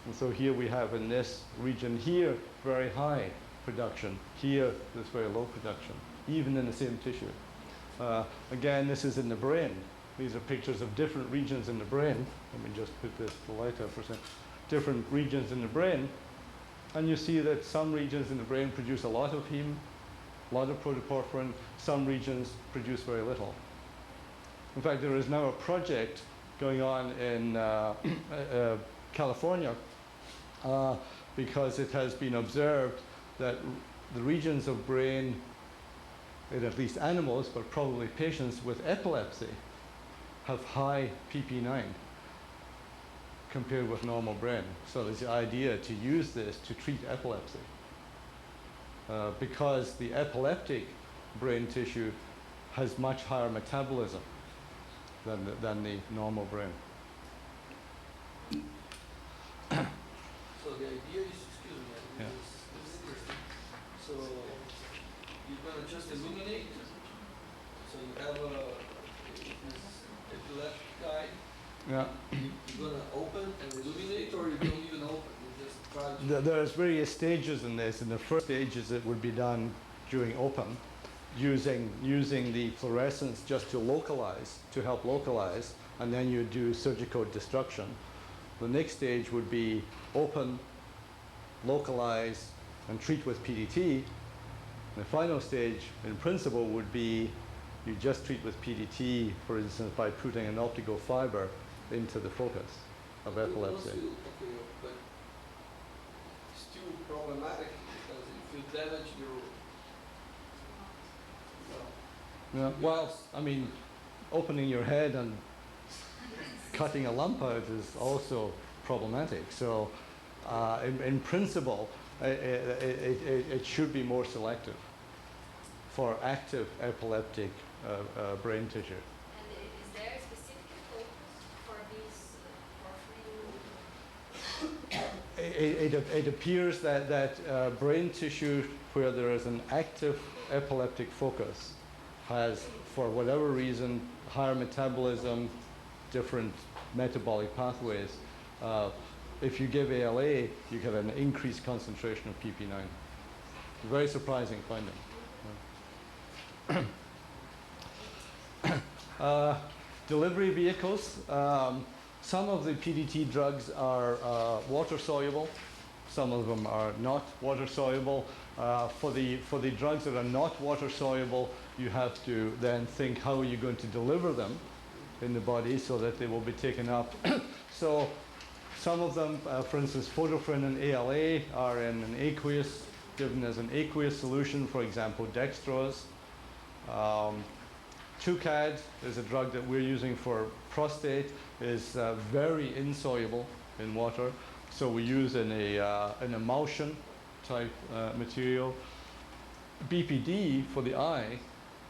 And so here we have in this region here, very high production. Here, there's very low production, even in the same tissue. Again, this is in the brain. These are pictures of different regions in the brain. Let me just put the light up for a second. Different regions in the brain. And you see that some regions in the brain produce a lot of heme, a lot of protoporphyrin. Some regions produce very little. In fact, there is now a project going on in California because it has been observed that the regions of brain in at least animals, but probably patients with epilepsy, have high PP9 compared with normal brain. So there's the idea to use this to treat epilepsy. Because the epileptic brain tissue has much higher metabolism than the normal brain. So the idea is, excuse me, Yeah. this is interesting. So you're gonna just illuminate. So you have this epileptic guy. Yeah. You're gonna open and illuminate, or you don't even open. You just try to. There's various stages in this. In the first stages, it would be done during open, using the fluorescence just to localize, to help localize, and then you do surgical destruction. The next stage would be open, localize, and treat with PDT. The final stage, in principle, would be you just treat with PDT, for instance, by putting an optical fiber into the focus of epilepsy. Okay, but still problematic because if you damage your. Yeah, well, I mean, opening your head and cutting a lump out is also problematic. So, in principle, it should be more selective for active epileptic brain tissue. And is there a specific focus for this It appears that brain tissue where there is an active epileptic focus has, for whatever reason, higher metabolism, different metabolic pathways. If you give ALA, you get an increased concentration of PP9. Very surprising finding. Delivery vehicles. Some of the PDT drugs are water soluble. Some of them are not water soluble. For the drugs that are not water soluble, you have to then think how are you going to deliver them in the body so that they will be taken up. So some of them, for instance, photoprin and ALA are in an aqueous, given as an aqueous solution, for example, dextrose. Tucad is a drug that we're using for prostate, is very insoluble in water. So we use an emulsion type material. BPD for the eye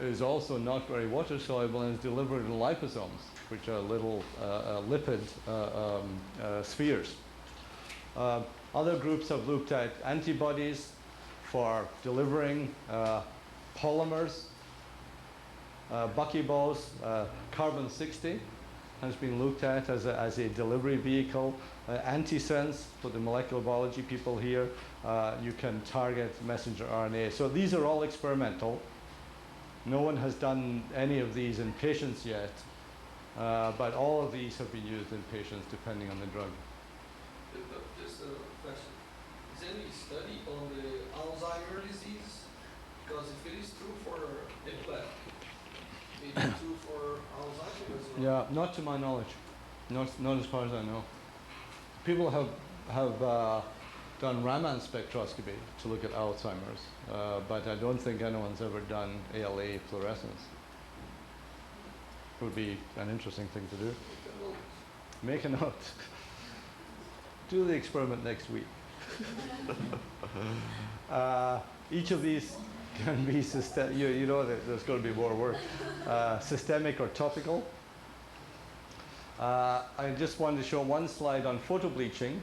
is also not very water soluble and is delivered in liposomes, which are little lipid spheres. Other groups have looked at antibodies for delivering polymers. Buckyballs, carbon-60 has been looked at as a delivery vehicle. Antisense, for the molecular biology people here, you can target messenger RNA. So these are all experimental. No one has done any of these in patients yet, but all of these have been used in patients depending on the drug. Just a question. Is any study on the Alzheimer's disease? Because if it is true for epilepsy, it is true for Alzheimer's? Yeah, not to my knowledge. Not as far as I know. People have done Raman spectroscopy to look at Alzheimer's, but I don't think anyone's ever done ALA fluorescence. Would be an interesting thing to do. Make a note. Do the experiment next week. Each of these can be you know that there's going to be more work. Systemic or topical. I just wanted to show one slide on photobleaching.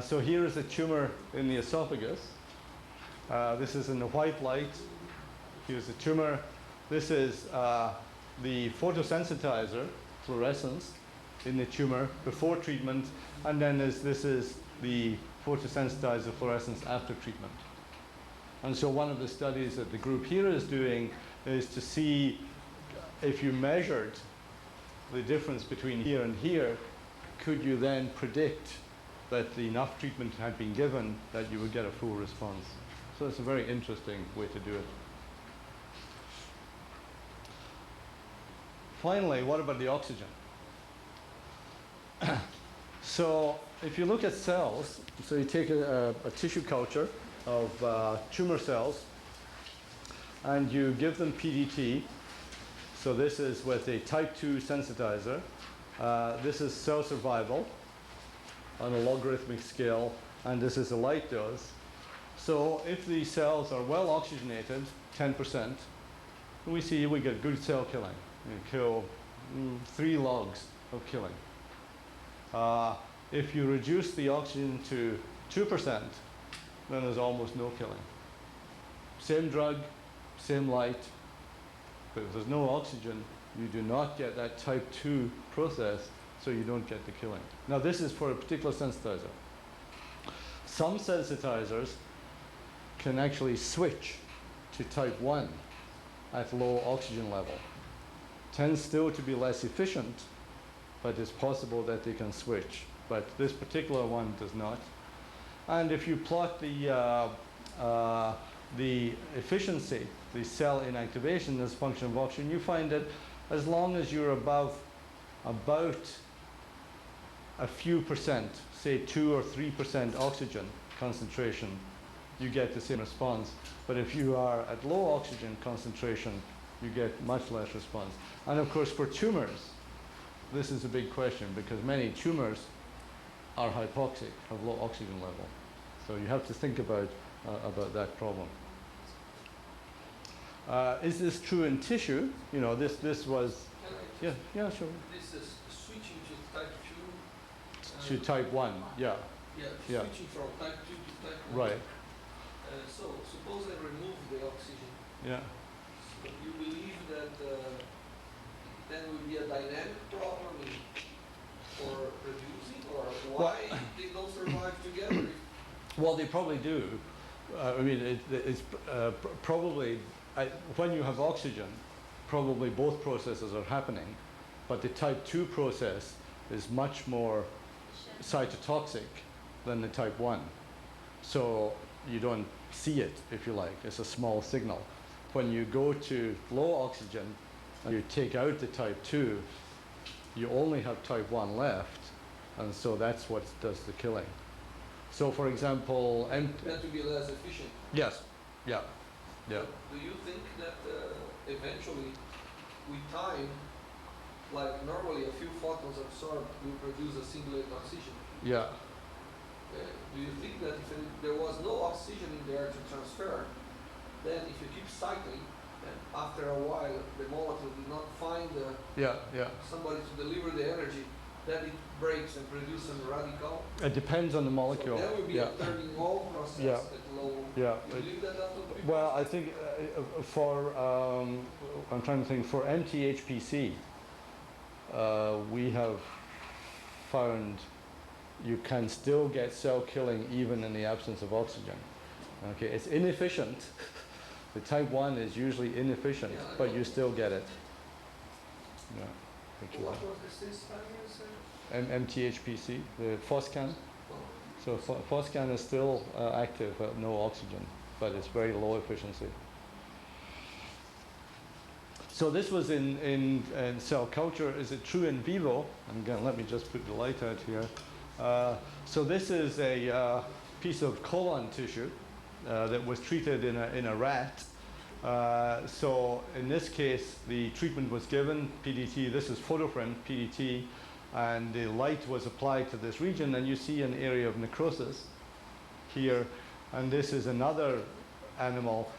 So here is a tumor in the esophagus. This is in the white light. Here's the tumor. This is the photosensitizer, fluorescence, in the tumor before treatment. And then this is the photosensitizer fluorescence after treatment. And so one of the studies that the group here is doing is to see if you measured the difference between here and here, could you then predict that enough treatment had been given that you would get a full response. So it's a very interesting way to do it. Finally, what about the oxygen? So if you look at cells, so you take a tissue culture of tumor cells, and you give them PDT. So this is with a type 2 sensitizer. This is cell survival on a logarithmic scale, and this is a light dose. So if these cells are well oxygenated, 10%, we see we get good cell killing. We kill 3 logs of killing. If you reduce the oxygen to 2%, then there's almost no killing. Same drug, same light, but if there's no oxygen, you do not get that type 2 process, so you don't get the killing. Now this is for a particular sensitizer. Some sensitizers can actually switch to type 1 at low oxygen level. Tends still to be less efficient, but it's possible that they can switch. But this particular one does not. And if you plot the efficiency, the cell inactivation as a function of oxygen, you find that as long as you're above about a few percent, say 2 or 3% oxygen concentration, you get the same response. But if you are at low oxygen concentration, you get much less response. And of course for tumors, this is a big question because many tumors are hypoxic, have low oxygen level. So you have to think about that problem. Is this true in tissue? You know, this was, Can I yeah, sure. This is switching to type 2. To type 1, yeah. Yeah, switching from type 2 to type 1. Right. So suppose I remove the oxygen. Yeah. So you believe that then will be a dynamic problem for reducing, or why they don't survive together? Well, they probably do. I mean, it's probably, when you have oxygen, probably both processes are happening, but the type 2 process is much more cytotoxic than the type 1. So you don't see it, if you like. It's a small signal. When you go to low oxygen and you take out the type 2, you only have type 1 left, and so that's what does the killing. So for example, That to be less efficient. yes, yeah. Do you think that eventually, with time, like normally a few photons absorbed will produce a singlet oxygen? Yeah. Do you think that if there was no oxygen in there to transfer, then if you keep cycling, and after a while the molecule did not find somebody to deliver the energy, then it breaks and produces a radical? It depends on the molecule. So there will be a turning all process at low. Yeah. Do you believe that will be Well, I possible? think for, I'm trying to think, for MTHPC, we have found you can still get cell killing even in the absence of oxygen. Okay, it's inefficient. The type 1 is usually inefficient, but you still get it. Yeah. What was this time you said? MTHPC, the PhosCan. Well, So PhosCan is still active at no oxygen, but it's very low efficiency. So this was in cell culture. Is it true in vivo? And again, let me just put the light out here. So this is a piece of colon tissue that was treated in a rat. So in this case, the treatment was given, PDT. This is photoprin, PDT, and the light was applied to this region, and you see an area of necrosis here. And this is another animal,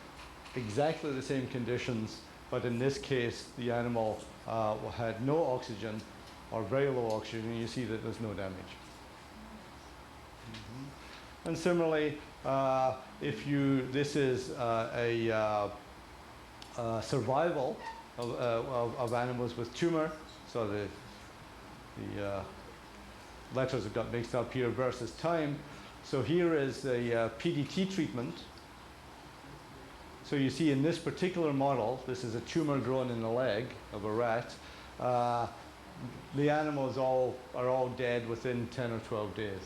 exactly the same conditions, but in this case, the animal had no oxygen or very low oxygen, and you see that there's no damage. And similarly, this is a survival of animals with tumor. So the letters have got mixed up here versus time. So here is a PDT treatment. So you see in this particular model, this is a tumor grown in the leg of a rat. The animals are all dead within 10 or 12 days.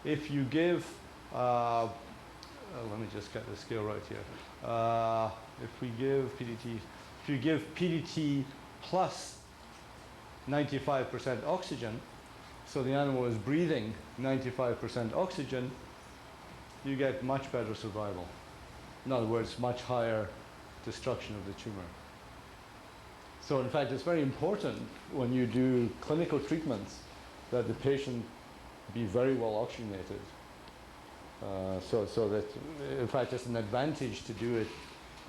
If you give, let me just get the scale right here. If you give PDT plus 95% oxygen, so the animal is breathing 95% oxygen, you get much better survival. In other words, much higher destruction of the tumor. So in fact, it's very important when you do clinical treatments that the patient be very well oxygenated. So that, in fact, it's an advantage to do it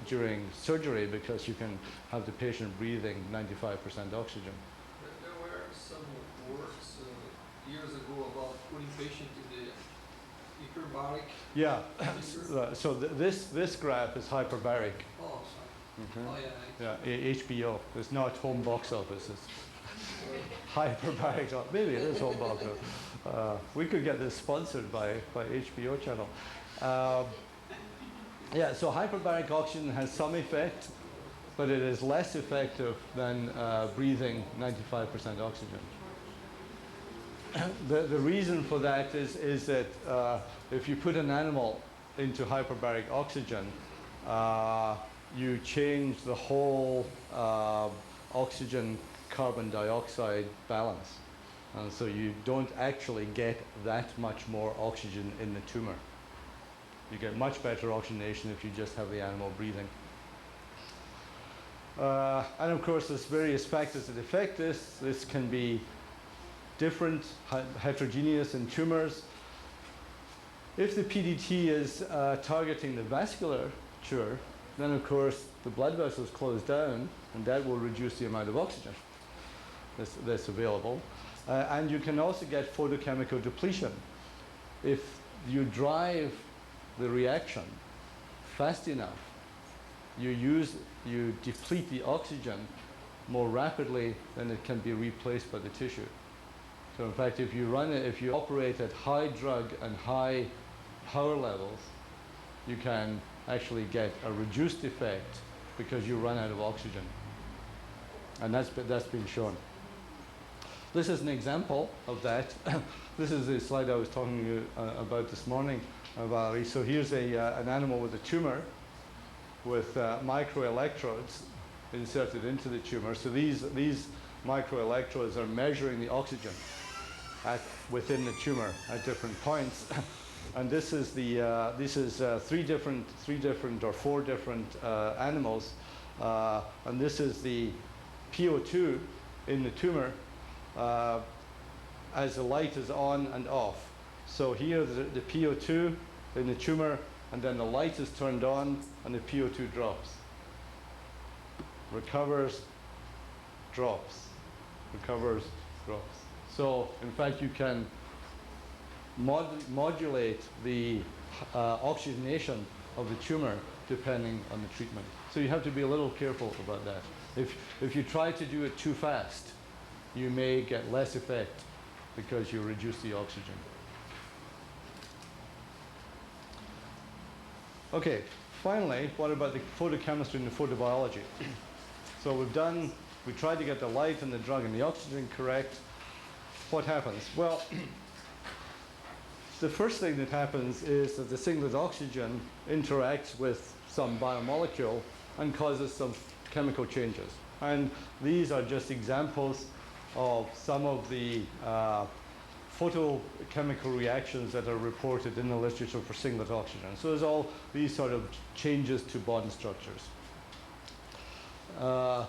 during surgery because you can have the patient breathing 95% oxygen. There were some works years ago about putting patient in the hyperbaric. Yeah. freezer. So this graph is hyperbaric. Oh, sorry. Okay. Oh, yeah. HBO. It's not home box office. It's hyperbaric. Maybe it is home box office. We could get this sponsored by HBO channel. Yeah, so hyperbaric oxygen has some effect, but it is less effective than breathing 95% oxygen. The reason for that is that if you put an animal into hyperbaric oxygen, you change the whole oxygen carbon dioxide balance. And so you don't actually get that much more oxygen in the tumor. You get much better oxygenation if you just have the animal breathing. And of course, there's various factors that affect this. This can be different, heterogeneous in tumors. If the PDT is targeting the vasculature, then of course the blood vessels close down, and that will reduce the amount of oxygen that's available. And you can also get photochemical depletion. If you drive the reaction fast enough, you deplete the oxygen more rapidly than it can be replaced by the tissue. So in fact, if you operate at high drug and high power levels, you can actually get a reduced effect because you run out of oxygen. And that's been shown. This is an example of that. This is the slide I was talking to you about this morning, Valerie. So here's an animal with a tumor with microelectrodes inserted into the tumor. So these microelectrodes are measuring the oxygen within the tumor at different points. And this is three different or four different animals, and this is the PO2 in the tumor as the light is on and off. So here the PO2 in the tumor, and then the light is turned on and the PO2 drops. Recovers, drops. Recovers, drops. So in fact you can modulate the oxygenation of the tumor depending on the treatment. So you have to be a little careful about that. If you try to do it too fast, you may get less effect because you reduce the oxygen. Okay, finally, what about the photochemistry and the photobiology? So we tried to get the light and the drug and the oxygen correct. What happens? Well, the first thing that happens is that the singlet oxygen interacts with some biomolecule and causes some chemical changes. And these are just examples of some of the photochemical reactions that are reported in the literature for singlet oxygen. So there's all these sort of changes to bond structures. To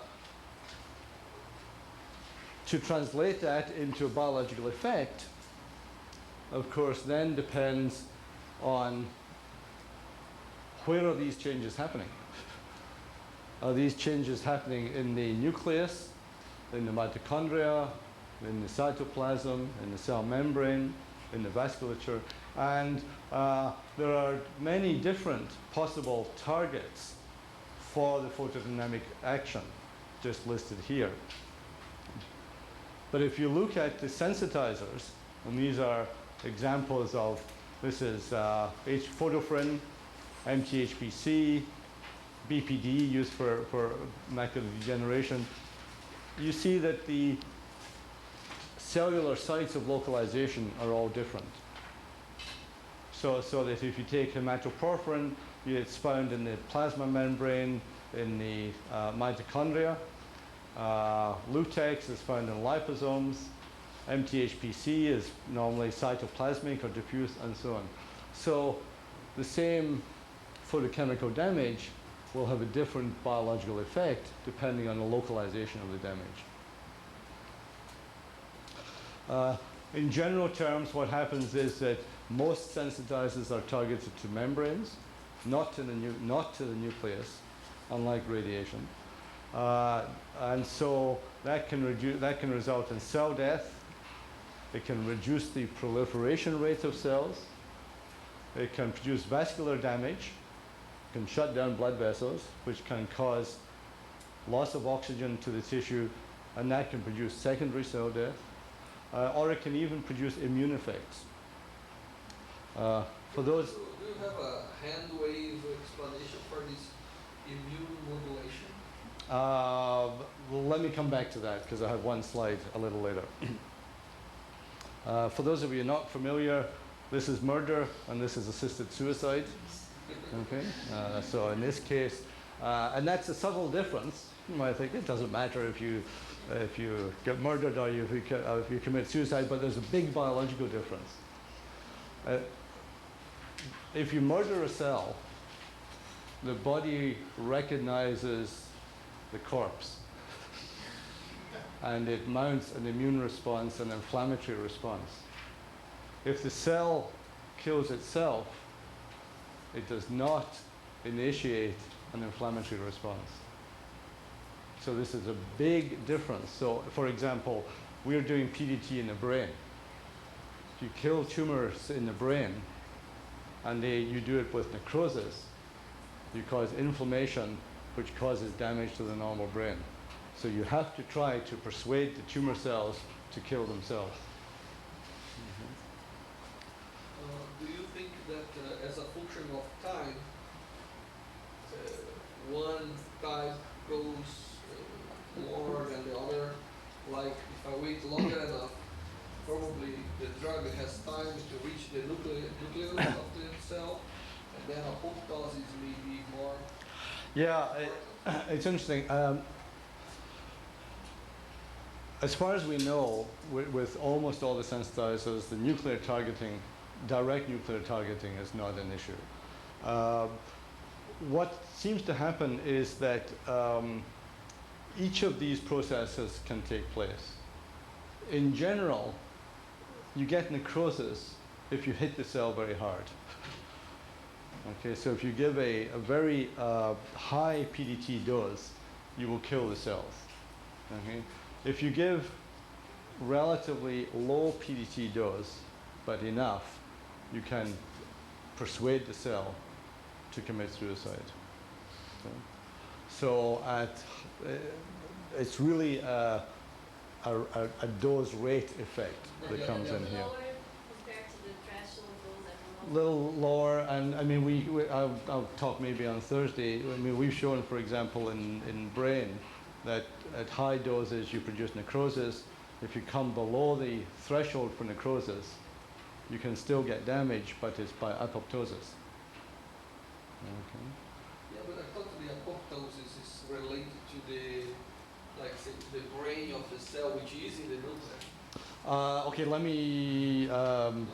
translate that into a biological effect, of course, then depends on where are these changes happening. Are these changes happening in the nucleus, in the mitochondria, in the cytoplasm, in the cell membrane, in the vasculature? And there are many different possible targets for the photodynamic action, just listed here. But if you look at the sensitizers, and these are examples of, this is photoprin, MTHPC, BPD used for macular degeneration, you see that the cellular sites of localization are all different. So that if you take hematoporphyrin, it's found in the plasma membrane, in the mitochondria. Lutex is found in liposomes. MTHPC is normally cytoplasmic or diffuse, and so on. So the same photochemical damage will have a different biological effect depending on the localization of the damage. In general terms, what happens is that most sensitizers are targeted to membranes, not to the nucleus, unlike radiation. And so that can result in cell death. It can reduce the proliferation rate of cells. It can produce vascular damage. It can shut down blood vessels, which can cause loss of oxygen to the tissue, and that can produce secondary cell death. Or it can even produce immune effects. For those, Do you have a hand wave explanation for this immune modulation? well, let me come back to that because I have one slide a little later. For those of you not familiar, this is murder and this is assisted suicide. Okay, so in this case, and that's a subtle difference. You might think it doesn't matter if you get murdered or if you commit suicide, but there's a big biological difference. If you murder a cell, the body recognizes the corpse and it mounts an immune response, an inflammatory response. If the cell kills itself, it does not initiate an inflammatory response. So this is a big difference. So for example, we're doing PDT in the brain. If you kill tumors in the brain and you do it with necrosis, you cause inflammation, which causes damage to the normal brain. So you have to try to persuade the tumor cells to kill themselves. Do you think that as a function of time, one type goes more than the other? Like if I wait longer enough, probably the drug has time to reach the nucleus of the cell, and then apoptosis may be more. Yeah, it's interesting. As far as we know, with almost all the sensitizers, the nuclear targeting, direct nuclear targeting is not an issue. What seems to happen is that each of these processes can take place. In general, you get necrosis if you hit the cell very hard. Okay, so if you give a very high PDT dose, you will kill the cells. Okay? If you give relatively low PDT dose, but enough, you can persuade the cell to commit suicide. Okay? So it's really a dose rate effect that comes in here. Lower compared to the threshold dose at the Little lower, and I mean, I'll talk maybe on Thursday. I mean, we've shown, for example, in brain, that at high doses you produce necrosis. If you come below the threshold for necrosis, you can still get damage, but it's by apoptosis. Okay. Yeah, but I thought the apoptosis is related to the, like, say, the brain of the cell, which is in the nucleus. Okay, let me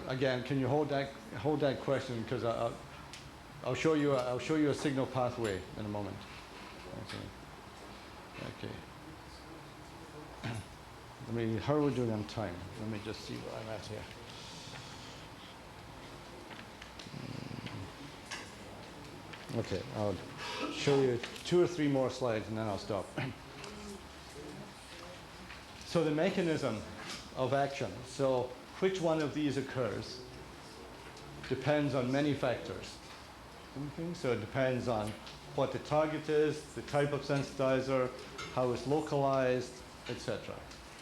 again. Can you hold that question, because I'll show you a signal pathway in a moment. Okay. Let me. How are we doing on time? Let me just see where I'm at here. Okay, I'll show you 2 or 3 more slides and then I'll stop. So the mechanism of action. So which one of these occurs depends on many factors. Okay? So it depends on what the target is, the type of sensitizer, how it's localized, etc.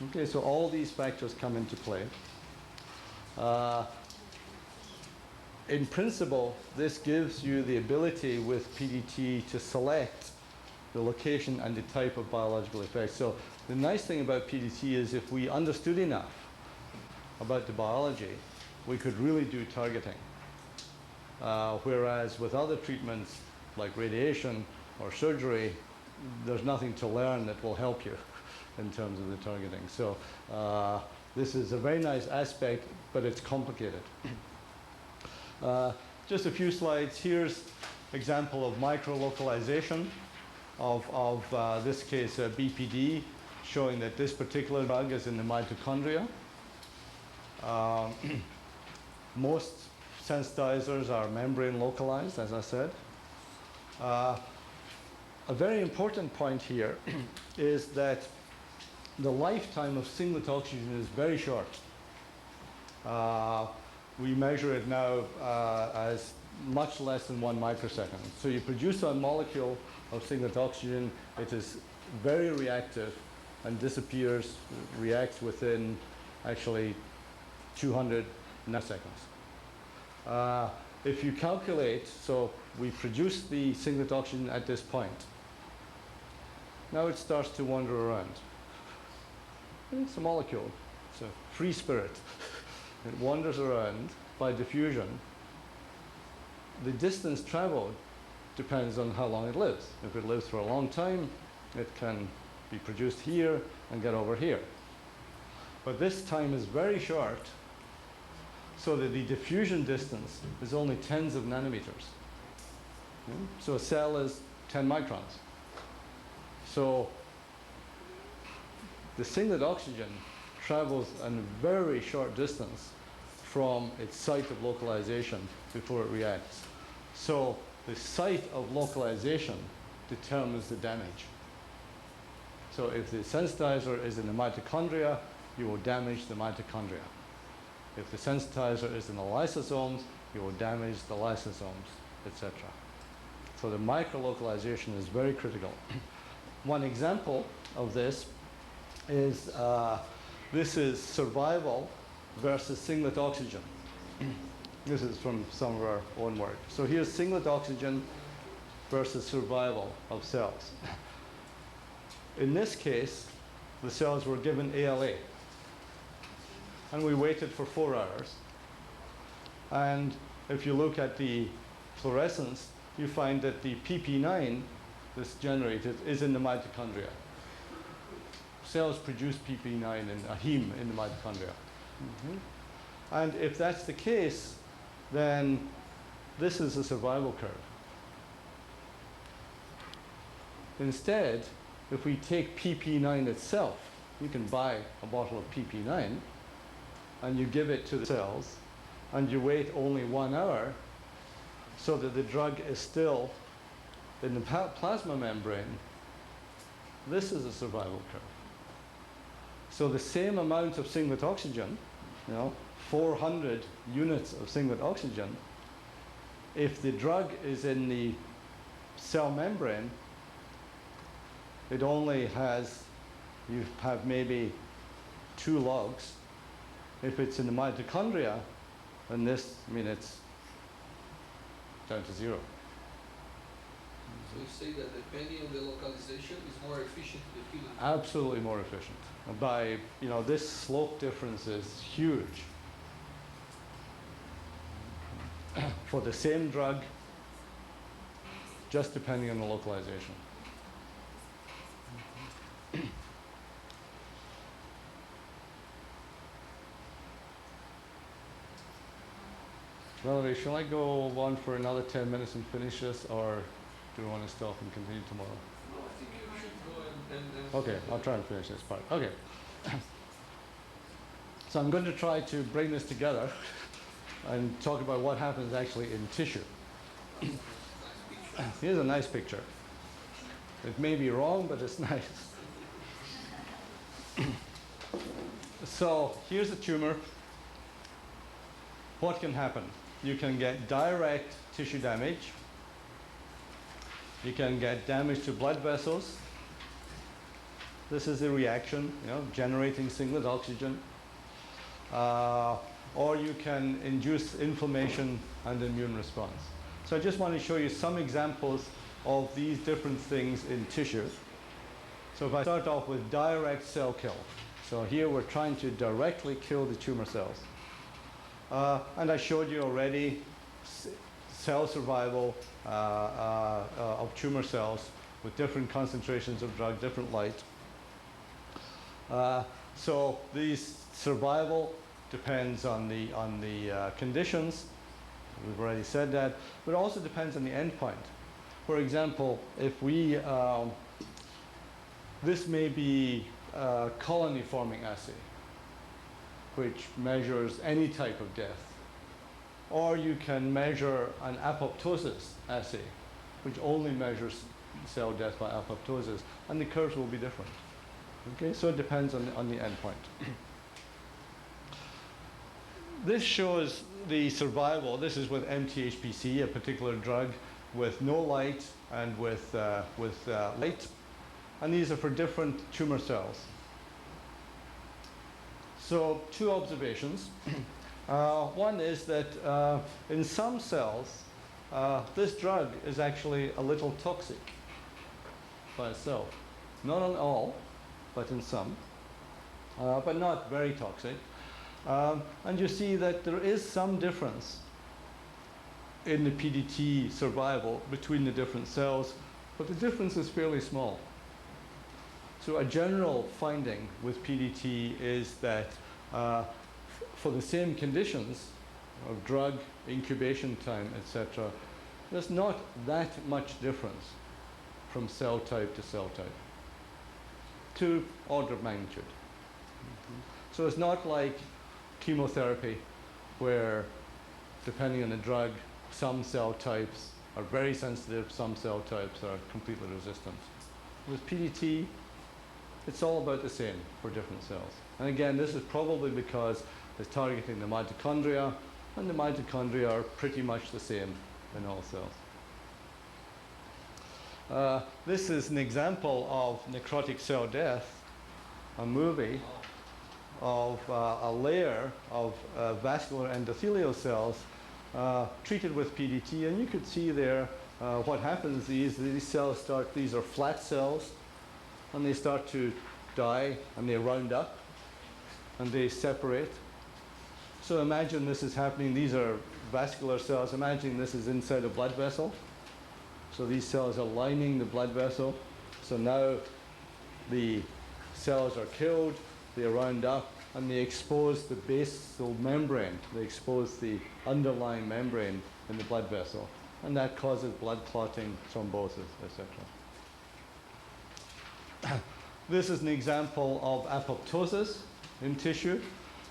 Okay, so all these factors come into play. In principle, this gives you the ability with PDT to select the location and the type of biological effect. So the nice thing about PDT is if we understood enough about the biology, we could really do targeting. Whereas with other treatments like radiation or surgery, there's nothing to learn that will help you in terms of the targeting. So this is a very nice aspect, but it's complicated. just a few slides. Here's example of micro-localization of this case BPD, showing that this particular drug is in the mitochondria. Most sensitizers are membrane localized, as I said. A very important point here is that the lifetime of singlet oxygen is very short. We measure it now as much less than 1 microsecond. So you produce a molecule of singlet oxygen, it is very reactive and disappears, reacts within actually 200 nanoseconds. If you calculate, so we produce the singlet oxygen at this point. Now it starts to wander around. It's a molecule, it's a free spirit. It wanders around by diffusion. The distance traveled depends on how long it lives. If it lives for a long time, it can be produced here and get over here. But this time is very short, so that the diffusion distance is only tens of nanometers. So a cell is 10 microns. So the singlet oxygen travels a very short distance from its site of localization before it reacts. So the site of localization determines the damage. So if the sensitizer is in the mitochondria, you will damage the mitochondria. If the sensitizer is in the lysosomes, you will damage the lysosomes, etc. So the microlocalization is very critical. One example of this is this is survival versus singlet oxygen. This is from some of our own work. So here's singlet oxygen versus survival of cells. In this case, the cells were given ALA. And we waited for 4 hours. And if you look at the fluorescence, you find that the PP9 that's generated is in the mitochondria. Cells produce PP9 and a heme in the mitochondria. And if that's the case, then this is a survival curve. Instead, if we take PP9 itself, you can buy a bottle of PP9, and you give it to the cells, and you wait only 1 hour, so that the drug is still in the plasma membrane. This is a survival curve. So the same amount of singlet oxygen, 400 units of singlet oxygen, if the drug is in the cell membrane, it only has, you have maybe 2 logs. If it's in the mitochondria, then this, it's down to 0. So you say that depending on the localization, is more efficient to the field? Absolutely more efficient. By, this slope difference is huge. For the same drug, just depending on the localization. Valerie, shall I go on for another 10 minutes and finish this, or do you want to stop and continue tomorrow? No, I think you should go and Okay, I'll try and finish this part. Okay. So I'm going to try to bring this together and talk about what happens actually in tissue. Here's a nice picture. It may be wrong, but it's nice. So here's a tumor. What can happen? You can get direct tissue damage. You can get damage to blood vessels. This is a reaction, generating singlet oxygen. Or you can induce inflammation and immune response. So I just want to show you some examples of these different things in tissue. So if I start off with direct cell kill. So here we're trying to directly kill the tumor cells. And I showed you already cell survival of tumor cells with different concentrations of drug, different light. So these survival depends on the conditions. We've already said that. But it also depends on the endpoint. For example, if we, this may be a colony forming assay, which measures any type of death. Or you can measure an apoptosis assay, which only measures cell death by apoptosis, and the curves will be different. Okay, so it depends on the endpoint. This shows the survival. This is with MTHPC, a particular drug with no light and with light. And these are for different tumor cells. So 2 observations. One is that in some cells, this drug is actually a little toxic by itself. Not on all, but in some, but not very toxic. And you see that there is some difference in the PDT survival between the different cells, but the difference is fairly small. So a general finding with PDT is that for the same conditions of drug, incubation time, etc., there's not that much difference from cell type to cell type, to order of magnitude. So it's not like chemotherapy, where depending on the drug, some cell types are very sensitive, some cell types are completely resistant. With PDT, it's all about the same for different cells. And again, this is probably because it's targeting the mitochondria, and the mitochondria are pretty much the same in all cells. This is an example of necrotic cell death, a movie of a layer of vascular endothelial cells treated with PDT, and you could see there what happens. These cells start, these are flat cells, and they start to die, and they round up, and they separate. So imagine this is happening. These are vascular cells. Imagine this is inside a blood vessel. So these cells are lining the blood vessel. So now the cells are killed, they round up, and they expose the basal membrane. They expose the underlying membrane in the blood vessel. And that causes blood clotting, thrombosis, etc. This is an example of apoptosis in tissue.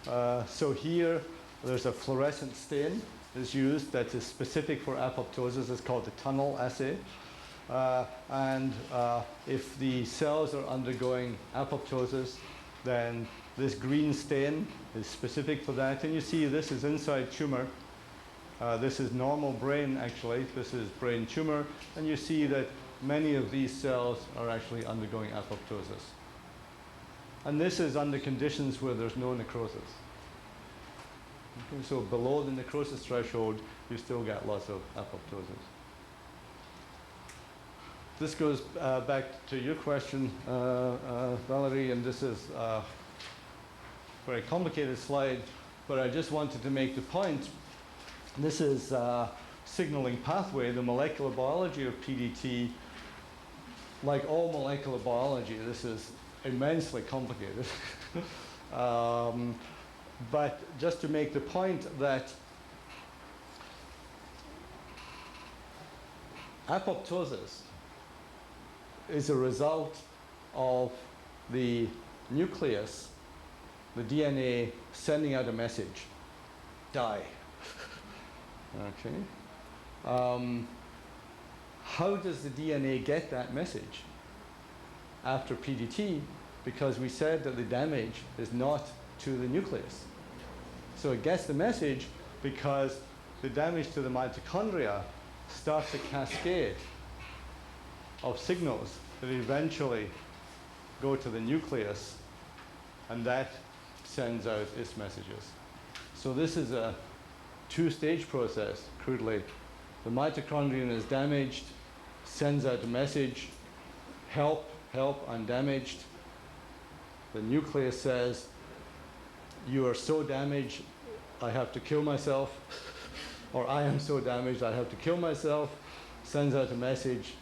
So here, there's a fluorescent stain is used that is specific for apoptosis. It's called the tunnel assay. If the cells are undergoing apoptosis, then this green stain is specific for that. And you see this is inside tumor. This is normal brain, actually. This is brain tumor. And you see that many of these cells are actually undergoing apoptosis. And this is under conditions where there's no necrosis. Okay, so below the necrosis threshold, you still get lots of apoptosis. This goes back to your question, Valerie, and this is a very complicated slide, but I just wanted to make the point. This is signaling pathway, the molecular biology of PDT. Like all molecular biology, this is immensely complicated. But just to make the point that apoptosis is a result of the nucleus, the DNA, sending out a message: die. Okay. How does the DNA get that message after PDT? Because we said that the damage is not to the nucleus. So it gets the message because the damage to the mitochondria starts a cascade of signals that eventually go to the nucleus, and that sends out its messages. So this is a 2-stage process, crudely. The mitochondrion is damaged, sends out a message: help, help, I'm damaged. The nucleus says, you are so damaged, I have to kill myself. Or I am so damaged, I have to kill myself. Sends out a message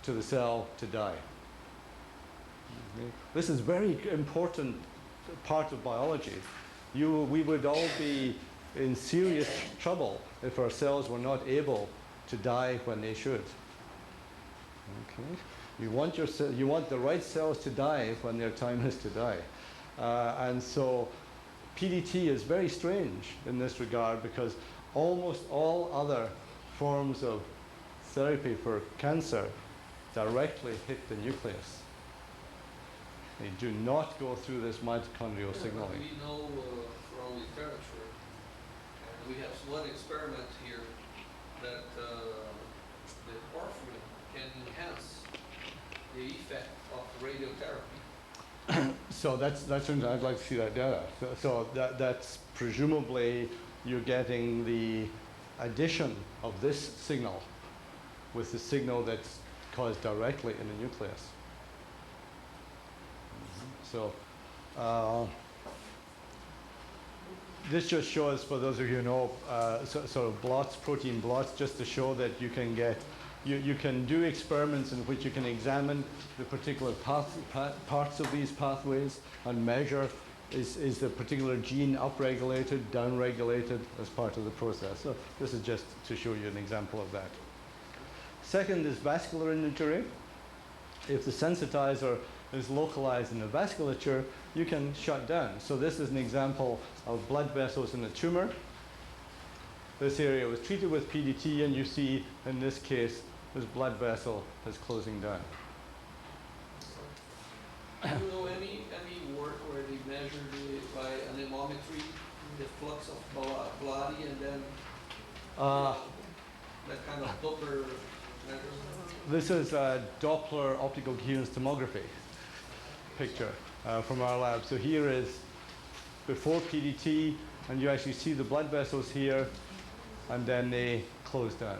to the cell to die. Okay. This is very important part of biology. We would all be in serious trouble if our cells were not able to die when they should. Okay. You want the right cells to die when their time is to die. And so PDT is very strange in this regard because almost all other forms of therapy for cancer directly hit the nucleus. They do not go through this mitochondrial signaling. We know from literature, and we have one experiment here, that the porphyrin can enhance the effect of radiotherapy. So that's I'd like to see that data. So that's presumably you're getting the addition of this signal with the signal that's caused directly in the nucleus. So this just shows, for those of you who know, sort of blots, protein blots, just to show that you can get, you can do experiments in which you can examine the particular parts of these pathways and measure is the particular gene upregulated, downregulated as part of the process. So this is just to show you an example of that. Second is vascular imagery. If the sensitizer is localized in the vasculature, you can shut down. So this is an example of blood vessels in a tumor. This area was treated with PDT, and you see in this case this blood vessel is closing down. Do you know any work where they measure by anemometry the flux of blood and then that kind of Doppler measures? This is a Doppler optical coherence tomography picture from our lab. So here is before PDT, and you actually see the blood vessels here, and then they close down.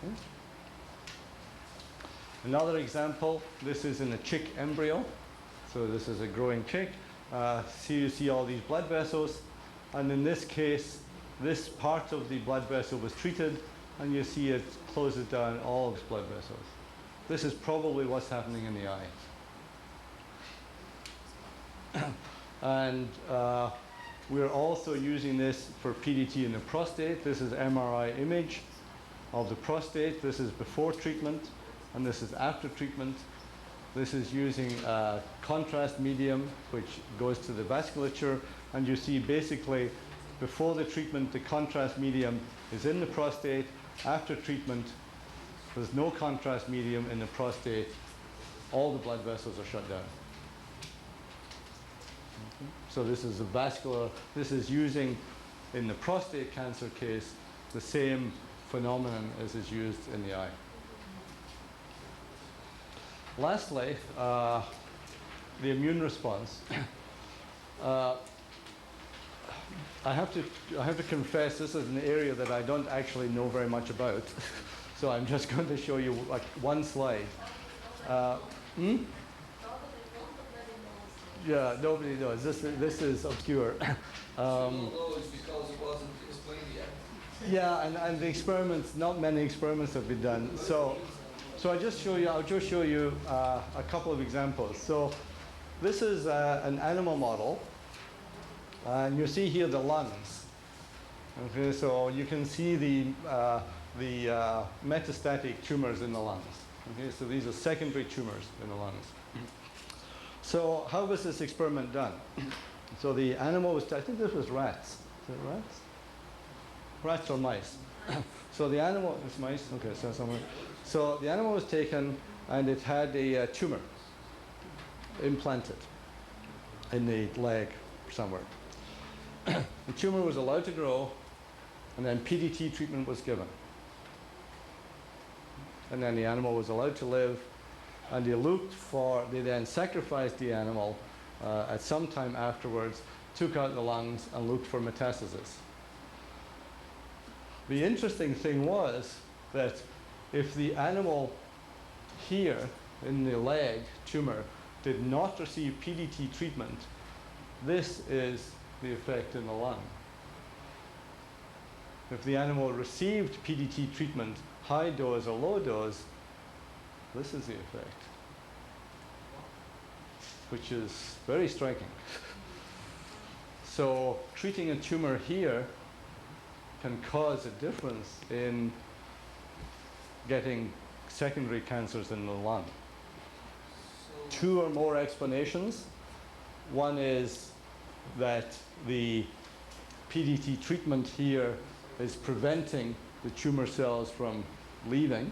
Okay. Another example, this is in a chick embryo. So this is a growing chick. So you see all these blood vessels, and in this case, this part of the blood vessel was treated, and you see it closes down all of its blood vessels. This is probably what's happening in the eye. And we're also using this for PDT in the prostate. This is MRI image of the prostate. This is before treatment, and this is after treatment. This is using a contrast medium, which goes to the vasculature, and you see basically before the treatment, the contrast medium is in the prostate. After treatment, there's no contrast medium in the prostate. All the blood vessels are shut down. Okay. So this is a vascular, this is using, in the prostate cancer case, the same phenomenon as is used in the eye. Lastly, the immune response. I have to confess, this is an area that I don't actually know very much about. So I'm just going to show you like one slide. Yeah, nobody knows. This is obscure. Don't know it's because it wasn't explained yet. Yeah, and the experiments, not many experiments have been done. So I'll just show you a couple of examples. So this is an animal model, and you see here the lungs. Okay, so you can see the metastatic tumors in the lungs. Okay, so these are secondary tumors in the lungs. So how was this experiment done? So the animal was, I think this was rats. Is it rats? Rats or mice? So the animal, it's mice? Okay, so somewhere. So the animal was taken, and it had a tumor implanted in the leg somewhere. The tumor was allowed to grow, and then PDT treatment was given. And then the animal was allowed to live, and they then sacrificed the animal at some time afterwards, took out the lungs, and looked for metastasis. The interesting thing was that if the animal here in the leg tumor did not receive PDT treatment, this is the effect in the lung. If the animal received PDT treatment, high dose or low dose, this is the effect, which is very striking. So treating a tumor here can cause a difference in getting secondary cancers in the lung. So, Two or more explanations. One is that the PDT treatment here is preventing the tumor cells from leaving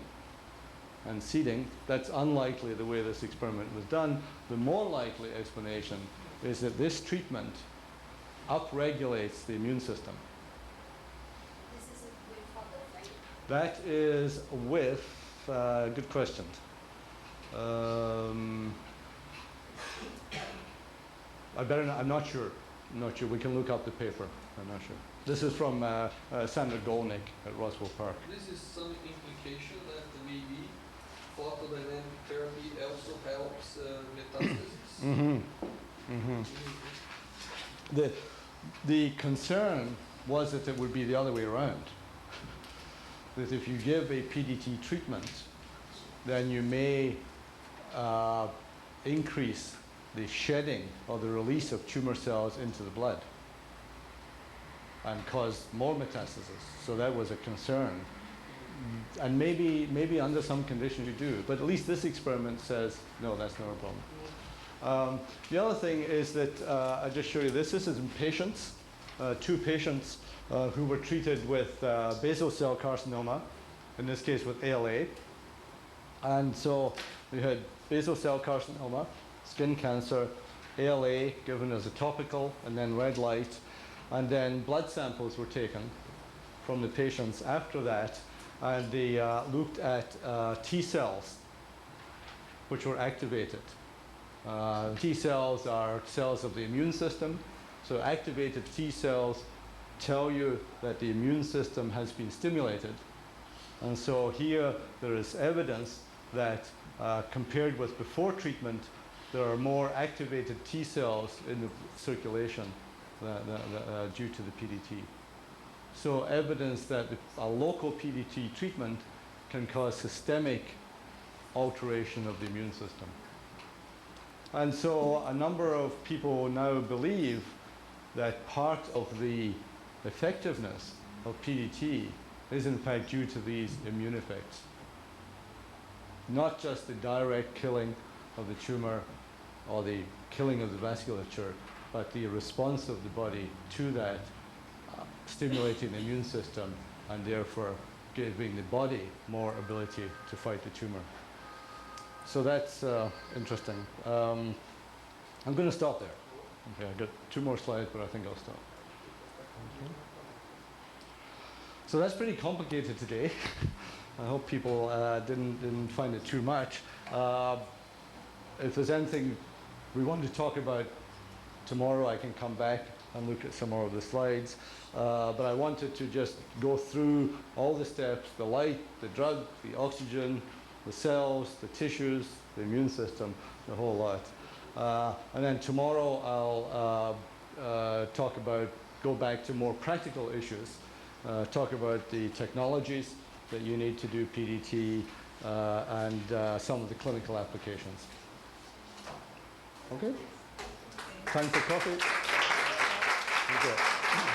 and seeding. That's unlikely the way this experiment was done. The more likely explanation is that this treatment upregulates the immune system. This isn't with Photodynamic, right? That is with, good question. I'm not sure. I'm not sure. We can look up the paper. I'm not sure. This is from Sandra Golnick at Roswell Park. this is some implication that maybe photodynamic therapy also helps metastasis. Mm-hmm. Mm-hmm. The concern was that it would be the other way around. That if you give a PDT treatment, then you may increase the shedding or the release of tumor cells into the blood and cause more metastasis. So that was a concern. And maybe under some conditions you do, but at least this experiment says, no, that's not a problem. The other thing is that, I'll just show you this. This is in patients, two patients who were treated with basal cell carcinoma, in this case with ALA. And so we had basal cell carcinoma, skin cancer, ALA given as a topical, and then red light. And then blood samples were taken from the patients after that, and they looked at T cells, which were activated. T cells are cells of the immune system. So activated T cells tell you that the immune system has been stimulated. And so here there is evidence that compared with before treatment, there are more activated T cells in the circulation due to the PDT. So evidence that a local PDT treatment can cause systemic alteration of the immune system. And so a number of people now believe that part of the effectiveness of PDT is in fact due to these immune effects. Not just the direct killing of the tumor or the killing of the vasculature, but the response of the body to that, stimulating the immune system and therefore giving the body more ability to fight the tumor. So that's interesting. I'm going to stop there. Okay, I've got two more slides, but I think I'll stop. Okay. So that's pretty complicated today. I hope people didn't find it too much. If there's anything we want to talk about tomorrow, I can come back and look at some more of the slides. But I wanted to just go through all the steps, the light, the drug, the oxygen, the cells, the tissues, the immune system, the whole lot. And then tomorrow I'll go back to more practical issues, talk about the technologies that you need to do PDT and some of the clinical applications. Okay? Time for coffee? Okay.